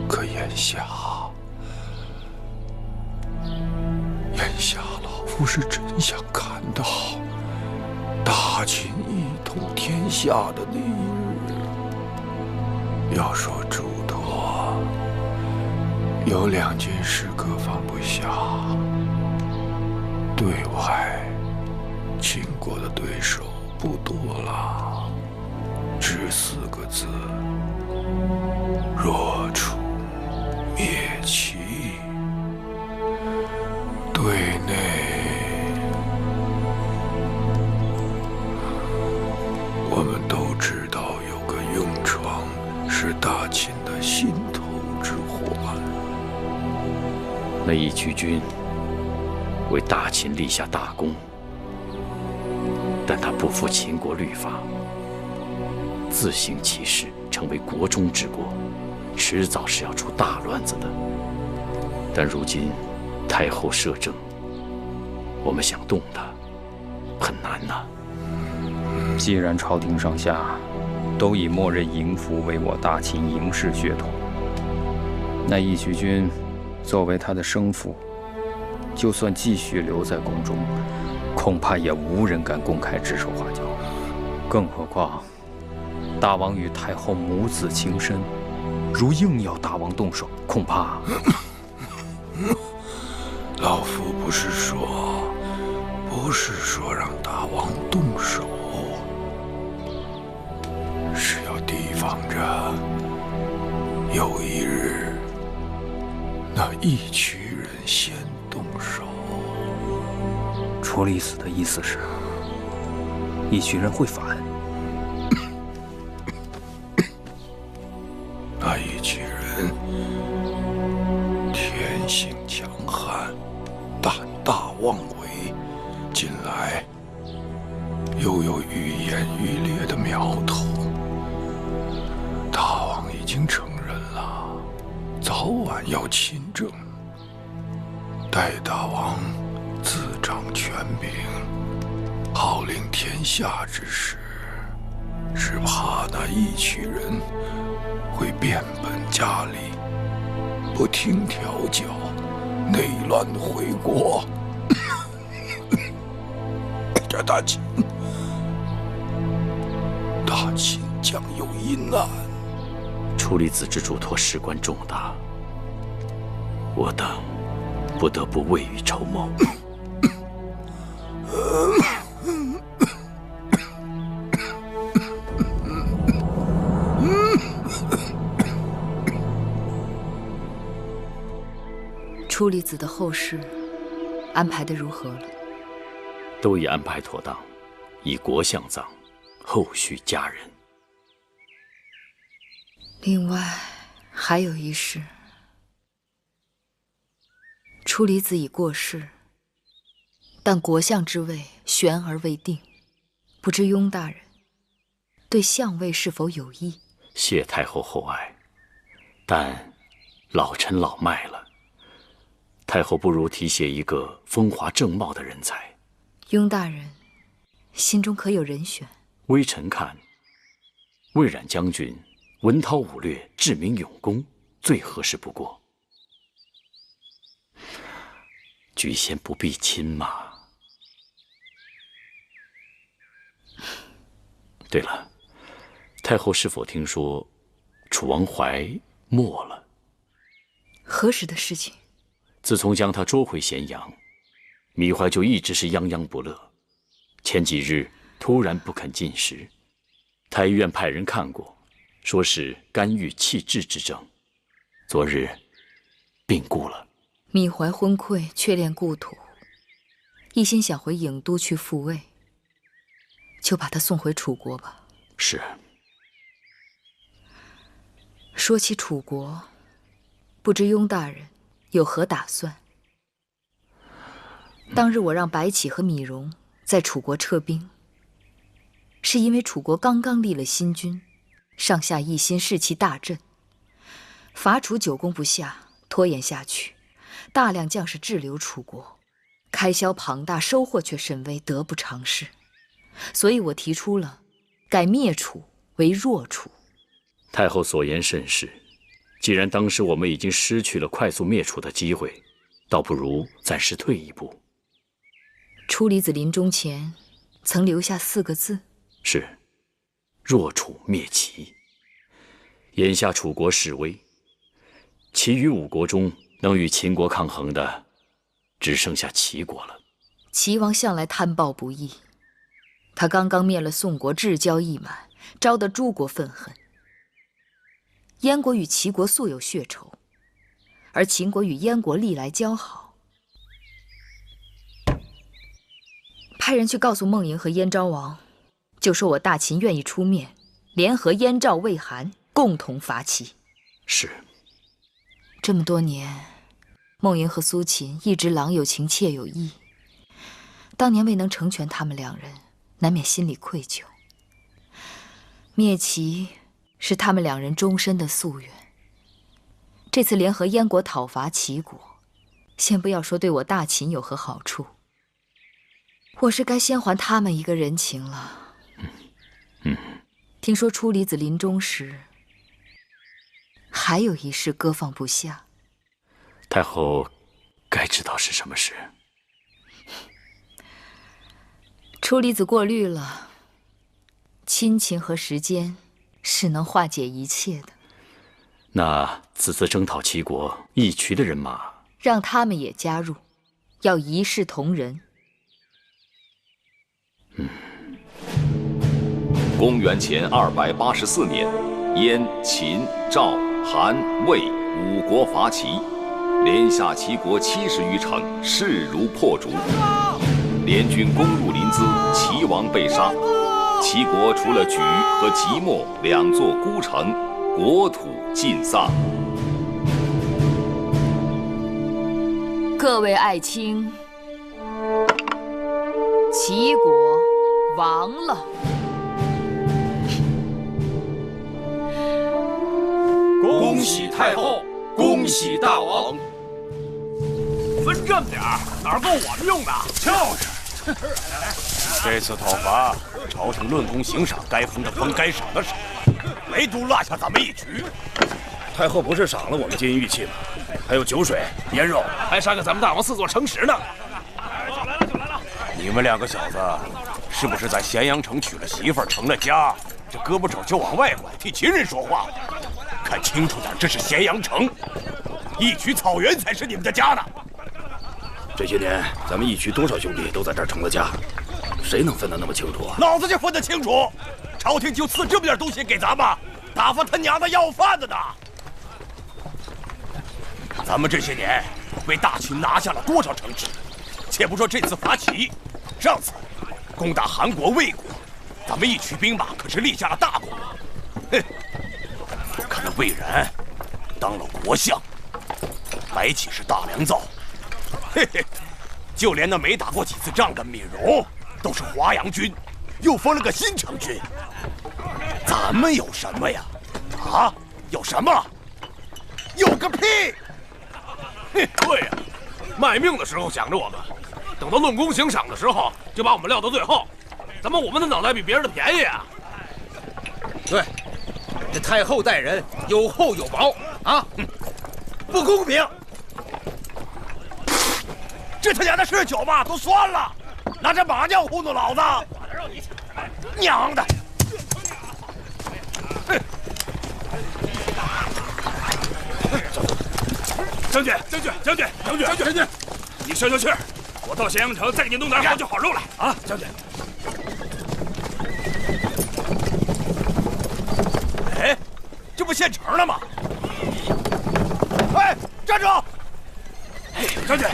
可眼下老夫是真想看到大秦一统天下的那一日。要说嘱托，有2件事可放不下。对外，秦国的对手不多了，只4个字：若楚灭齐。对内，我们都知道有个雍城是大秦的心头之患。那义渠君为大秦立下大功，但他不服秦国律法，自行其事，成为国中之国，迟早是要出大乱子的。但如今太后摄政，我们想动他很难呐。既然朝廷上下都以默认嬴福为我大秦嬴氏血统，那义渠君作为他的生父，就算继续留在宫中，恐怕也无人敢公开指手画脚。更何况大王与太后母子情深，如硬要大王动手，恐怕……老夫不是说让大王动手，是要提防着有一日那义渠人先动手。楚离子的意思是，义渠人会反？那义渠人天性强悍，胆大妄为，近来又有愈演愈烈的苗头。大王已经承认了，早晚要亲政。待大王自掌权柄，号令天下之时，只怕那义渠人会变本加厉，不听调教，内乱回国。这大秦将有一难。楚离子之嘱托事关重大，我等不得不未雨绸缪。楚离子的后事安排的如何了？都已安排妥当，以国相葬，后续嫁人。另外还有一事，楚离子已过世，但国相之位悬而未定，不知雍大人对相位是否有意？谢太后厚爱，但老臣老迈了，太后不如提携一个风华正茂的人才。雍大人，心中可有人选？微臣看，魏冉将军文韬武略，智明勇功，最合适不过。举贤不避亲嘛。对了，太后是否听说楚王怀没了？何时的事情？自从将他捉回咸阳，米怀就一直是泱泱不乐。前几日突然不肯进食，太医院派人看过，说是肝郁气滞之症。昨日病故了。米怀昏聩，却恋故土，一心想回郢都去复位，就把他送回楚国吧。是。说起楚国，不知雍大人有何打算？当日我让白起和米荣在楚国撤兵，是因为楚国刚刚立了新君，上下一心，士气大振。伐楚久攻不下，拖延下去，大量将士滞留楚国，开销庞大，收获却甚微，得不偿失。所以我提出了改灭楚为弱楚。太后所言甚是，既然当时我们已经失去了快速灭楚的机会，倒不如暂时退一步。初离子临终前曾留下4个字：是弱楚灭齐。眼下楚国势微，其余5国中能与秦国抗衡的，只剩下齐国了。齐王向来贪暴不义，他刚刚灭了宋国，至交义满，招得诸国愤恨。燕国与齐国素有血仇，而秦国与燕国历来交好。派人去告诉孟嬴和燕昭王，就说我大秦愿意出面，联合燕赵魏韩，共同伐齐。是。这么多年，孟嬴和苏秦一直郎有情妾有意，当年未能成全他们2人，难免心里愧疚。灭齐是他们2人终身的夙愿。这次联合燕国讨伐齐国，先不要说对我大秦有何好处，我是该先还他们一个人情了。听说初离子临终时，还有一事搁放不下。太后该知道是什么事。初离子过虑了，亲情和时间是能化解一切的。那此次征讨齐国义渠的人马，让他们也加入，要一视同仁。公元前284年，燕、秦、赵、韩、魏5国伐齐，连下齐国70余城，势如破竹。联军攻入临淄，齐王被杀。齐国除了莒和即墨2座孤城，国土尽丧。各位爱卿，齐国亡了。恭喜太后，恭喜大王！分这么点儿，哪够我们用的？就是。这次讨伐，朝廷论功行赏，该封的封，该赏的赏，唯独落下咱们一局。太后不是赏了我们金玉器吗？还有酒水、腌肉，还赏给咱们大王4座城池呢。你们2个小子，是不是在咸阳城娶了媳妇儿，成了家，这胳膊肘就往外拐，替秦人说话？看清楚点，这是咸阳城，义渠草原才是你们的家呢。这些年，咱们义渠多少兄弟都在这儿成了家，谁能分得那么清楚啊？老子就分得清楚，朝廷就赐这么点东西给咱们，打发他娘的要饭的呢。咱们这些年为大秦拿下了多少城池？且不说这次伐齐，上次攻打韩国、魏国，咱们义渠兵马可是立下了大功。哼，我看那魏然当了国相，白起是大良造，嘿嘿，就连那没打过几次仗的闵荣都是华阳君，又封了个新城君。咱们有什么呀？啊，有什么？有个屁！对呀，卖命的时候想着我们，等到论功行赏的时候，就把我们撂到最后。怎么我们的脑袋比别人的便宜啊？对，这太后待人有厚有薄啊，不公平！这他娘的是酒吧都酸了，拿这麻将糊弄老子！娘的！将军，你消消气儿，我到咸阳城再给你弄点好酒好肉来啊！将军。哎，这不现成了吗？哎，站住！将军，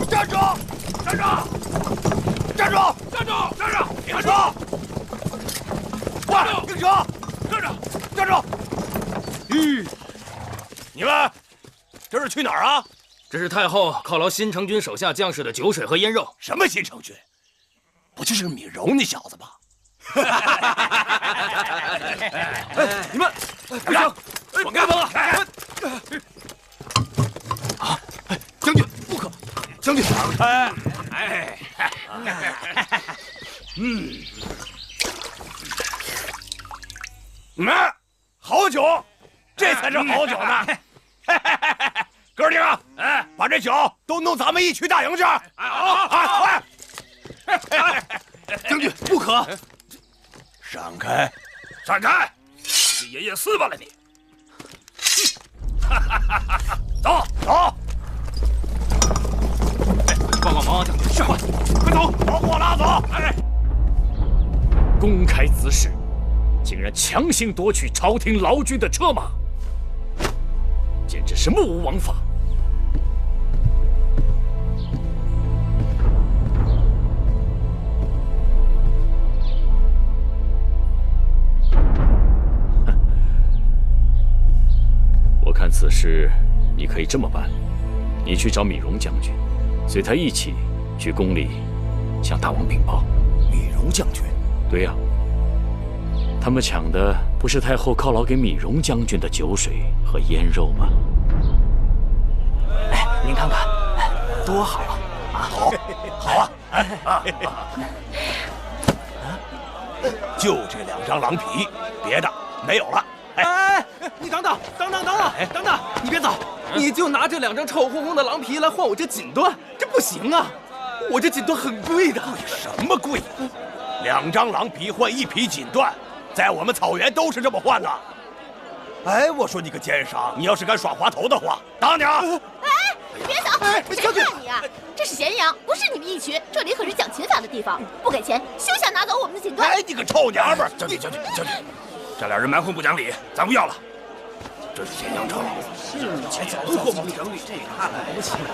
站住！站住！站住！站住！站住！停车！喂，停车！站住！站住！你们这是去哪儿啊？这是太后犒劳新成军手下将士的酒水和腌肉。什么新成军？不就是米荣那小子吗？你们不行，我干了！啊，将军不可！将军放开！哎，好酒，这才是好酒呢！哥几个，哎，把这酒都弄咱们一区大营去！快！将军不可！闪开！闪开！你爷爷撕巴了你！走！帮忙，将军，快走，把我拉走！哎，公开滋事，竟然强行夺取朝廷劳军的车马，简直是目无王法。我看此事你可以这么办，你去找米荣将军，随他一起去宫里向大王禀报。米荣将军？对呀，他们抢的不是太后犒劳给米荣将军的酒水和腌肉吗？哎，您看看，多好啊！好啊！就这2张狼皮，别的没有了。哎，你等等，你别走！你就拿这2张臭烘烘的狼皮来换我这锦缎，这不行啊！我这锦缎很贵的。贵什么贵？2张狼皮换1匹锦缎，在我们草原都是这么换的。哎，我说你个奸商，你要是敢耍滑头的话，打你啊！哎，你别走！谁怕你啊？这是咸阳，不是你们一区，这里可是讲勤法的地方，不给钱休想拿走我们的锦缎！哎，你个臭娘们儿！将军，这俩人蛮横不讲理，咱不要了。这是咸阳城，钱早就过不讲理，这个太了不起了。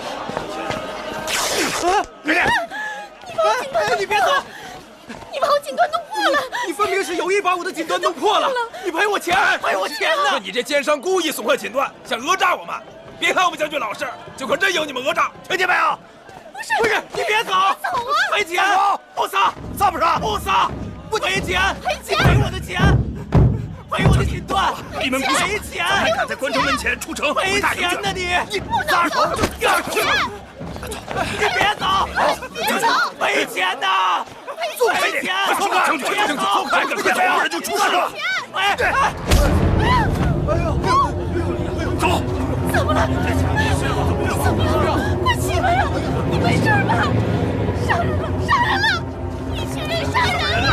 你别走！你把我锦缎弄破了！你分明是有意把我的锦缎弄破了！你赔我钱！赔我钱呢！你这奸商故意损坏锦缎，想讹诈我们！别看我们将军老实，就可真有你们讹诈！听见没有？不是，你别走！走啊！赔钱！不撒！撒不撒？不撒！不赔钱！赔钱！赔我的钱！赔我的锦缎！你们不赔钱！还敢在关中门前出城赔钱呢你！撒手就掉下去！你别走！别走！赔钱呢！赔钱！将军，还敢别走，人就出事了！哎！走！怎么了？怎么了？快起来呀！你没事吧？杀人了！一群人杀人了！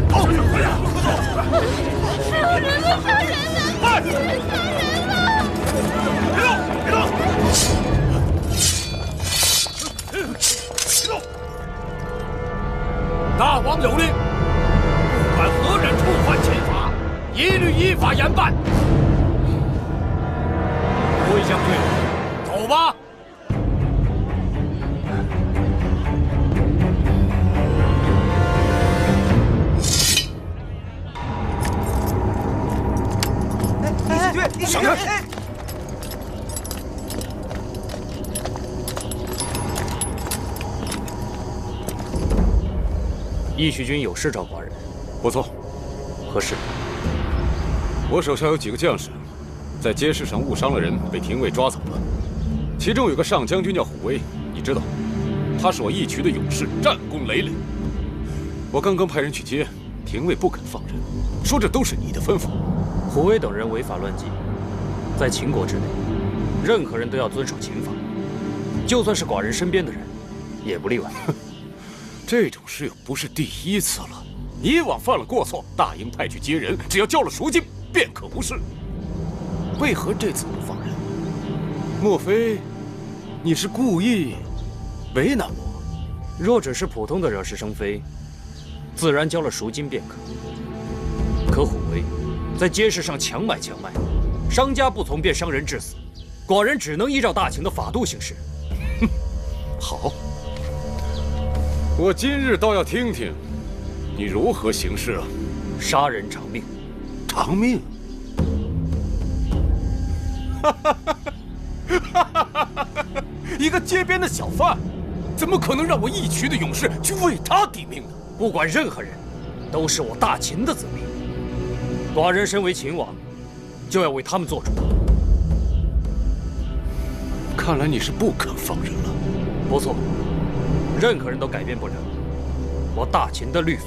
走！快点！是有人在杀人呢！快！有人杀人了！别动！别动！大王有令，不管何人触犯秦法，一律依法严办。诸位将军，走吧。闪开！义渠军有事找寡人。不错。何事？我手下有几个将士，在街市上误伤了人，被廷尉抓走了。其中有个上将军叫虎威，你知道，他是我义渠的勇士，战功累累。我刚刚派人去接，廷尉不肯放人，说这都是你的吩咐。虎威等人违法乱纪，在秦国之内，任何人都要遵守秦法，就算是寡人身边的人，也不例外。这种事又不是第一次了，以往犯了过错，大营派去接人，只要交了赎金，便可无事。为何这次不放人？莫非你是故意为难我？若只是普通的惹是生非，自然交了赎金便可。可虎威在街市上强买强卖，商家不从便伤人致死，寡人只能依照大秦的法度行事。哼，好，我今日倒要听听你如何行事啊！杀人偿命，偿命！一个街边的小贩，怎么可能让我义渠的勇士去为他抵命呢？不管任何人，都是我大秦的子民。寡人身为秦王，就要为他们做主。看来你是不肯放人了。不错，任何人都改变不了我大秦的律法。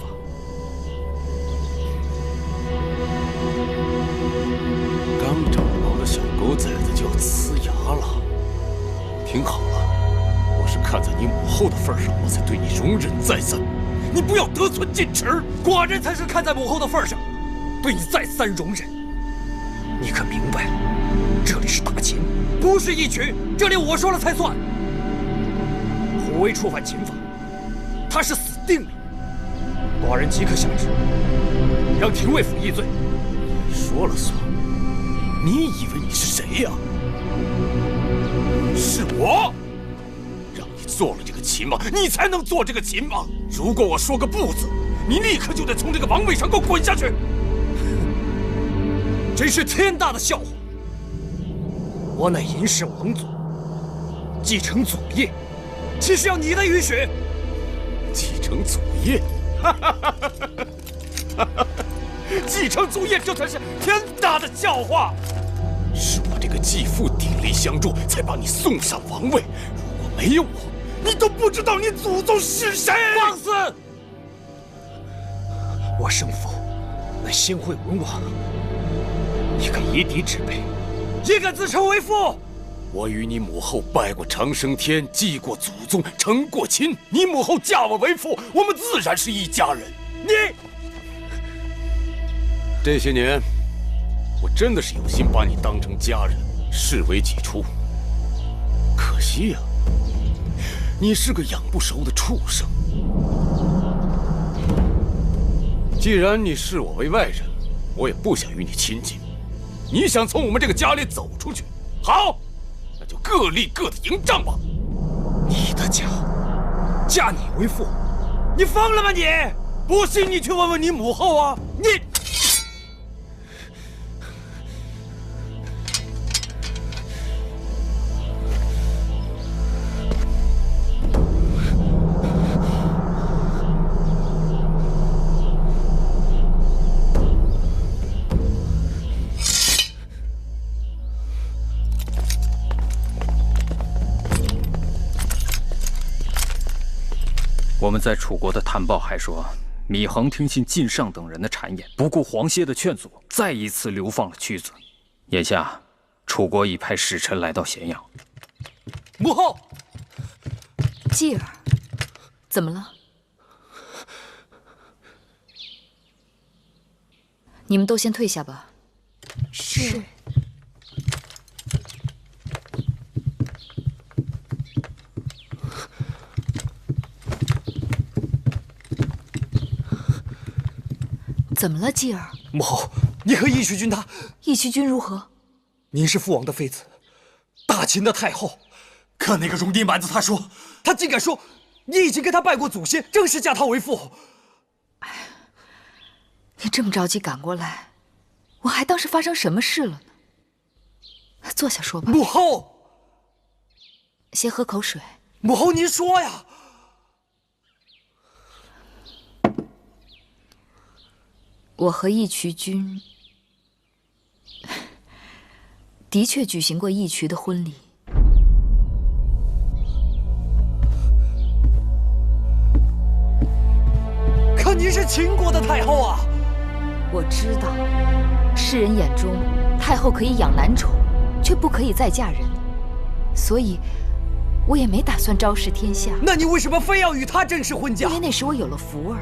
刚长毛的小狗崽子就要呲牙了。听好了，我是看在你母后的份上，我才对你容忍再三。你不要得寸进尺。寡人才是看在母后的份上，对你再三容忍。你可明白，这里是大秦，不是义渠，这里我说了才算。虎威触犯秦法，他是死定了。寡人即刻下旨，让廷尉府议罪。说了算？你以为你是谁呀？是我让你做了这个秦王，你才能做这个秦王。如果我说个不字，你立刻就得从这个王位上给我滚下去。真是天大的笑话！我乃嬴氏王族，继承祖业，岂是要你的允许？继承祖业？继承祖业，这才是天大的笑话！是我这个继父鼎力相助，才把你送上王位。如果没有我，你都不知道你祖宗是谁！放肆！我生父乃先惠文王，一个夷狄之辈，也敢自称为父？我与你母后拜过长生天，祭过祖宗，成过亲。你母后嫁我为父，我们自然是一家人。你这些年，我真的是有心把你当成家人，视为己出。可惜呀，你是个养不熟的畜生。既然你视我为外人，我也不想与你亲近。你想从我们这个家里走出去，好，那就各立各的营帐吧。你的家，嫁你为父，你疯了吗你？不信你去问问你母后啊！你。我们在楚国的探报还说，芈衡听信晋上等人的谗言，不顾黄歇的劝阻，再一次流放了屈子。眼下，楚国已派使臣来到咸阳。母后，继儿，怎么了？你们都先退下吧。是。怎么了，继儿？母后，你和义渠君他……义渠君如何？您是父王的妃子，大秦的太后。可那个戎狄蛮子，他说，他竟敢说你已经跟他拜过祖先，正式嫁他为妇。哎，你这么着急赶过来，我还当是发生什么事了呢。坐下说吧。母后，先喝口水。母后，您说呀。我和义渠君的确举行过义渠的婚礼，太后啊！我知道，世人眼中太后可以养男宠，却不可以再嫁人，所以我也没打算昭示天下。那你为什么非要与她正式婚嫁？因为那时我有了福儿，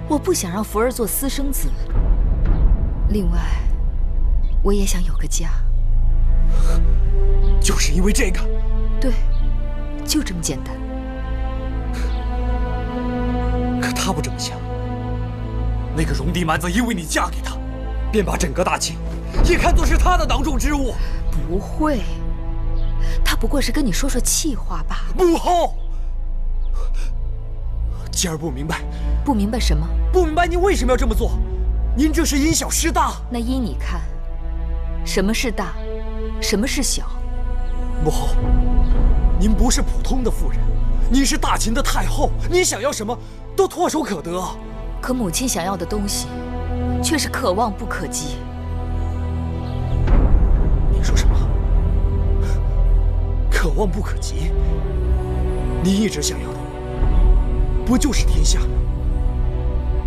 我不想让福儿做私生子。另外，我也想有个家。就是因为这个？对，就这么简单。可她不这么想。那个戎狄蛮子因为你嫁给他，便把整个大清也看作是他的囊中之物。不会，他不过是跟你说说气话罢了。母后，今儿不明白。不明白什么？不明白您为什么要这么做？您这是因小失大。那依你看，什么是大，什么是小？母后，您不是普通的妇人，您是大秦的太后，您想要什么都唾手可得。可母亲想要的东西，却是可望不可及。你说什么？可望不可及？你一直想要的，不就是天下吗？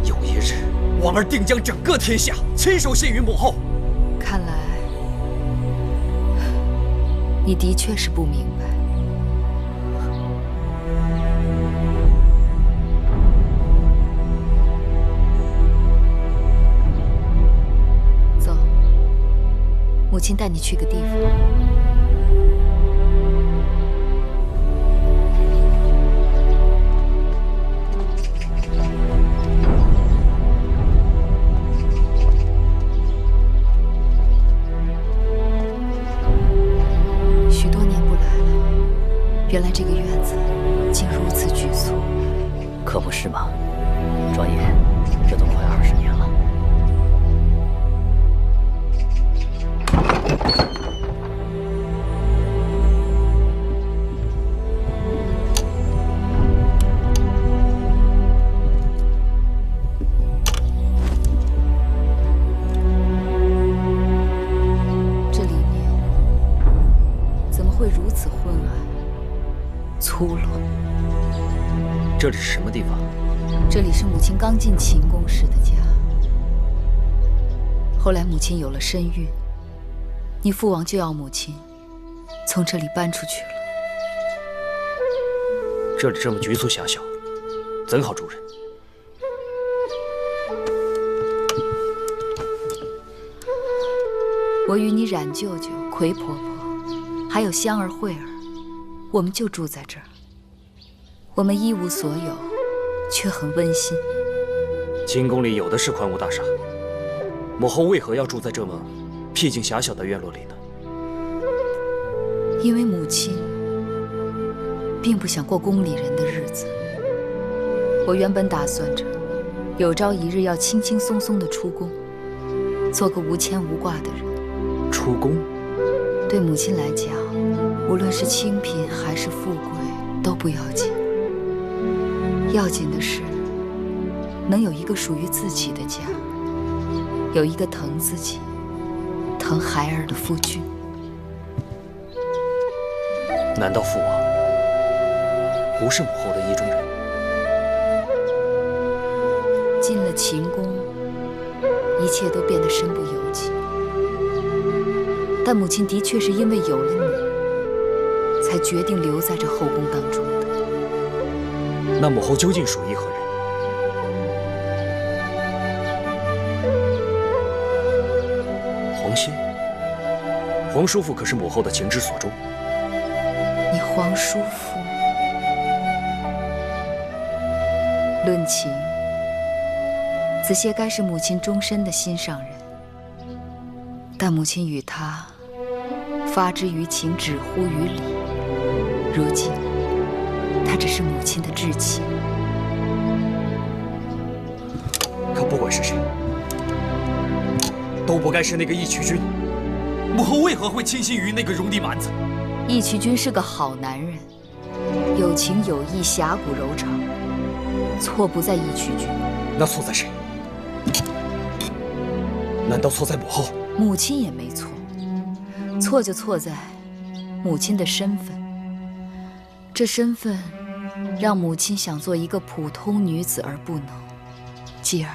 有一日，王儿定将整个天下亲手献于母后。看来，你的确是不明白。母亲带你去个地方。许多年不来了，原来这个院子竟如此局促。可不是嘛，转眼这都快20年了。这里是什么地方？这里是母亲刚进秦宫时的家。后来母亲有了身孕，你父王就要母亲从这里搬出去了。这里这么局促狭小，怎好住人？我与你冉舅舅、奎婆婆，还有香儿、慧儿，我们就住在这儿。我们一无所有，却很温馨。秦宫里有的是宽屋大厦，母后为何要住在这么僻静狭小的院落里呢？因为母亲并不想过宫里人的日子。我原本打算着，有朝一日要轻轻松松地出宫，做个无牵无挂的人。出宫？对母亲来讲，无论是清贫还是富贵都不要紧。要紧的是，能有一个属于自己的家，有一个疼自己、疼孩儿的夫君。难道父王不是母后的意中人？进了秦宫，一切都变得身不由己。但母亲的确是因为有了你，才决定留在这后宫当中的。那母后究竟属于何人？皇歇？皇叔父可是母后的情之所钟。你皇叔父，论情，子歇该是母亲终身的心上人。但母亲与他发之于情，止乎于理。如今，他只是母亲的至亲。可不管是谁，都不该是那个义渠君。母后为何会倾心于那个戎狄蛮子？义渠君是个好男人，有情有义，侠骨柔肠。错不在义渠君，那错在谁？难道错在母后？母亲也没错，错就错在母亲的身份。这身份让母亲想做一个普通女子而不能，继而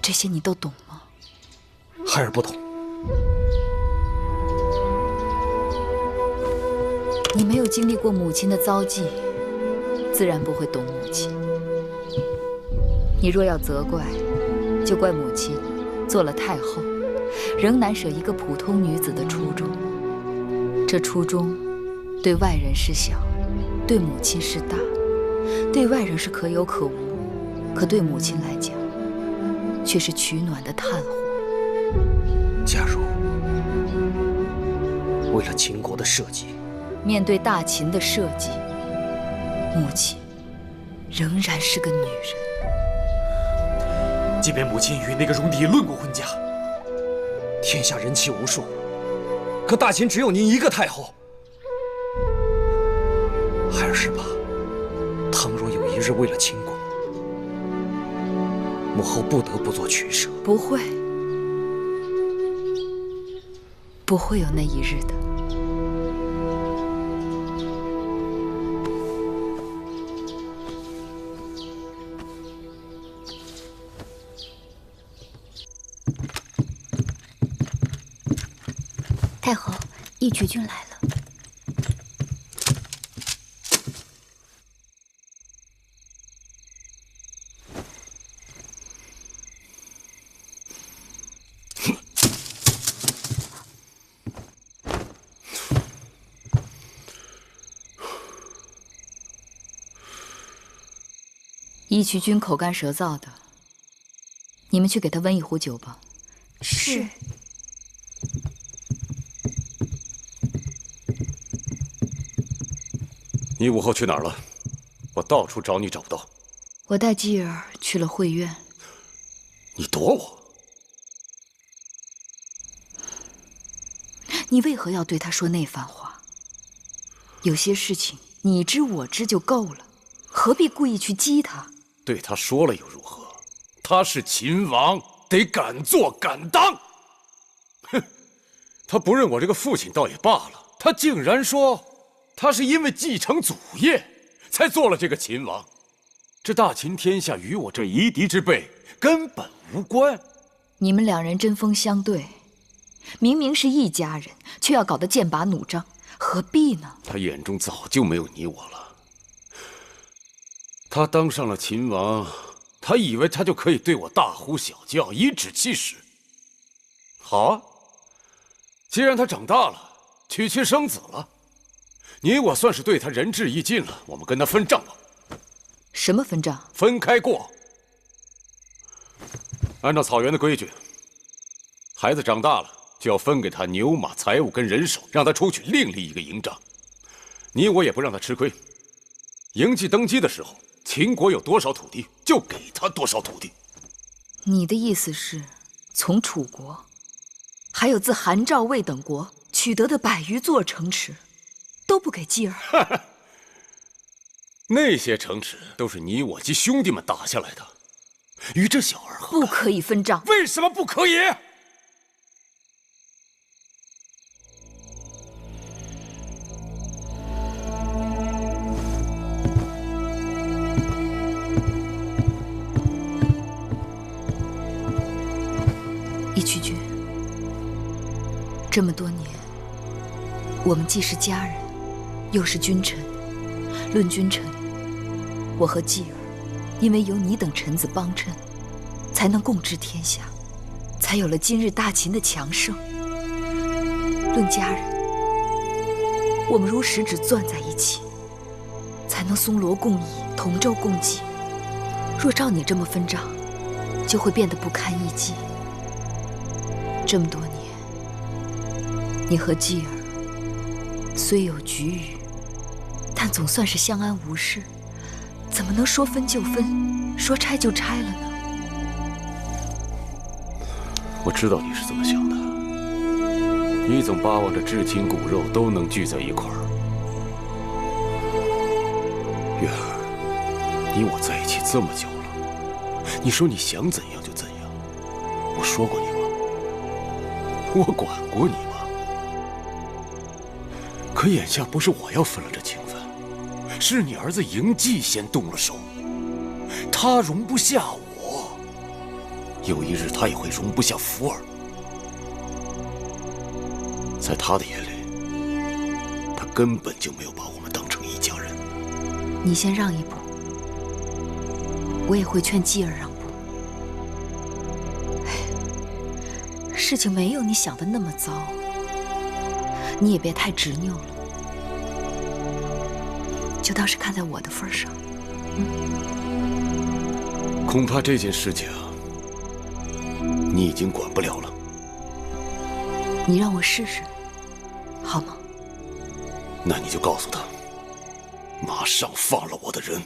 这些你都懂吗？孩儿不懂。你没有经历过母亲的遭际，自然不会懂母亲。你若要责怪，就怪母亲做了太后，仍难舍一个普通女子的初衷。这初衷，对外人是小，对母亲是大。对外人是可有可无，可对母亲来讲，却是取暖的炭火。假如为了秦国的社稷，面对大秦的社稷，母亲仍然是个女人。即便母亲与那个戎狄论过婚嫁，天下人妻无数，可大秦只有您一个太后。孩儿是怕，倘若有一日为了秦国，母后不得不做取舍。不会，不会有那一日的。太后，义渠君来了。义渠君口干舌燥的，你们去给他温一壶酒吧。是。你午后去哪儿了？我到处找你找不到。我带继儿去了会院。你躲我？你为何要对他说那番话？有些事情你知我知就够了，何必故意去激他？对他说了又如何？他是秦王，得敢做敢当。哼，他不认我这个父亲倒也罢了，他竟然说他是因为继承祖业才做了这个秦王。这大秦天下与我这夷狄之辈根本无关。你们两人针锋相对，明明是一家人，却要搞得剑拔弩张，何必呢？他眼中早就没有你我了。他当上了秦王，他以为他就可以对我大呼小叫，颐指气使。好啊，既然他长大了，娶妻生子了，你我算是对他仁至义尽了。我们跟他分账吧。什么分账？分开过。按照草原的规矩，孩子长大了就要分给他牛马财物跟人手，让他出去另立一个营帐。你我也不让他吃亏。嬴稷登基的时候，秦国有多少土地，就给他多少土地。你的意思是，从楚国，还有自韩赵魏等国取得的100余座城池，都不给继儿？那些城池都是你我及兄弟们打下来的，与这小儿何干？不可以分账。为什么不可以？义渠君，这么多年，我们既是家人，又是君臣。论君臣，我和继儿，因为有你等臣子帮衬，才能共治天下，才有了今日大秦的强盛。论家人，我们如十指攥在一起，才能松萝共倚，同舟共济。若照你这么分账，就会变得不堪一击。这么多年，你和继儿虽有龃龉，但总算是相安无事，怎么能说分就分，说拆就拆了呢？我知道你是怎么想的，你总巴望着至亲骨肉都能聚在一块儿。月儿，你我在一起这么久了，你说你想怎样就怎样，我说过你吗？我管过你吗？可眼下不是我要分了这情分，是你儿子嬴稷先动了手，他容不下我，有一日他也会容不下福儿。在他的眼里，他根本就没有把我们当成一家人。你先让一步，我也会劝继儿让步。事情没有你想的那么糟，你也别太执拗了，就当是看在我的份上。恐怕这件事情你已经管不了了。你让我试试，好吗？那你就告诉他，马上放了我的人。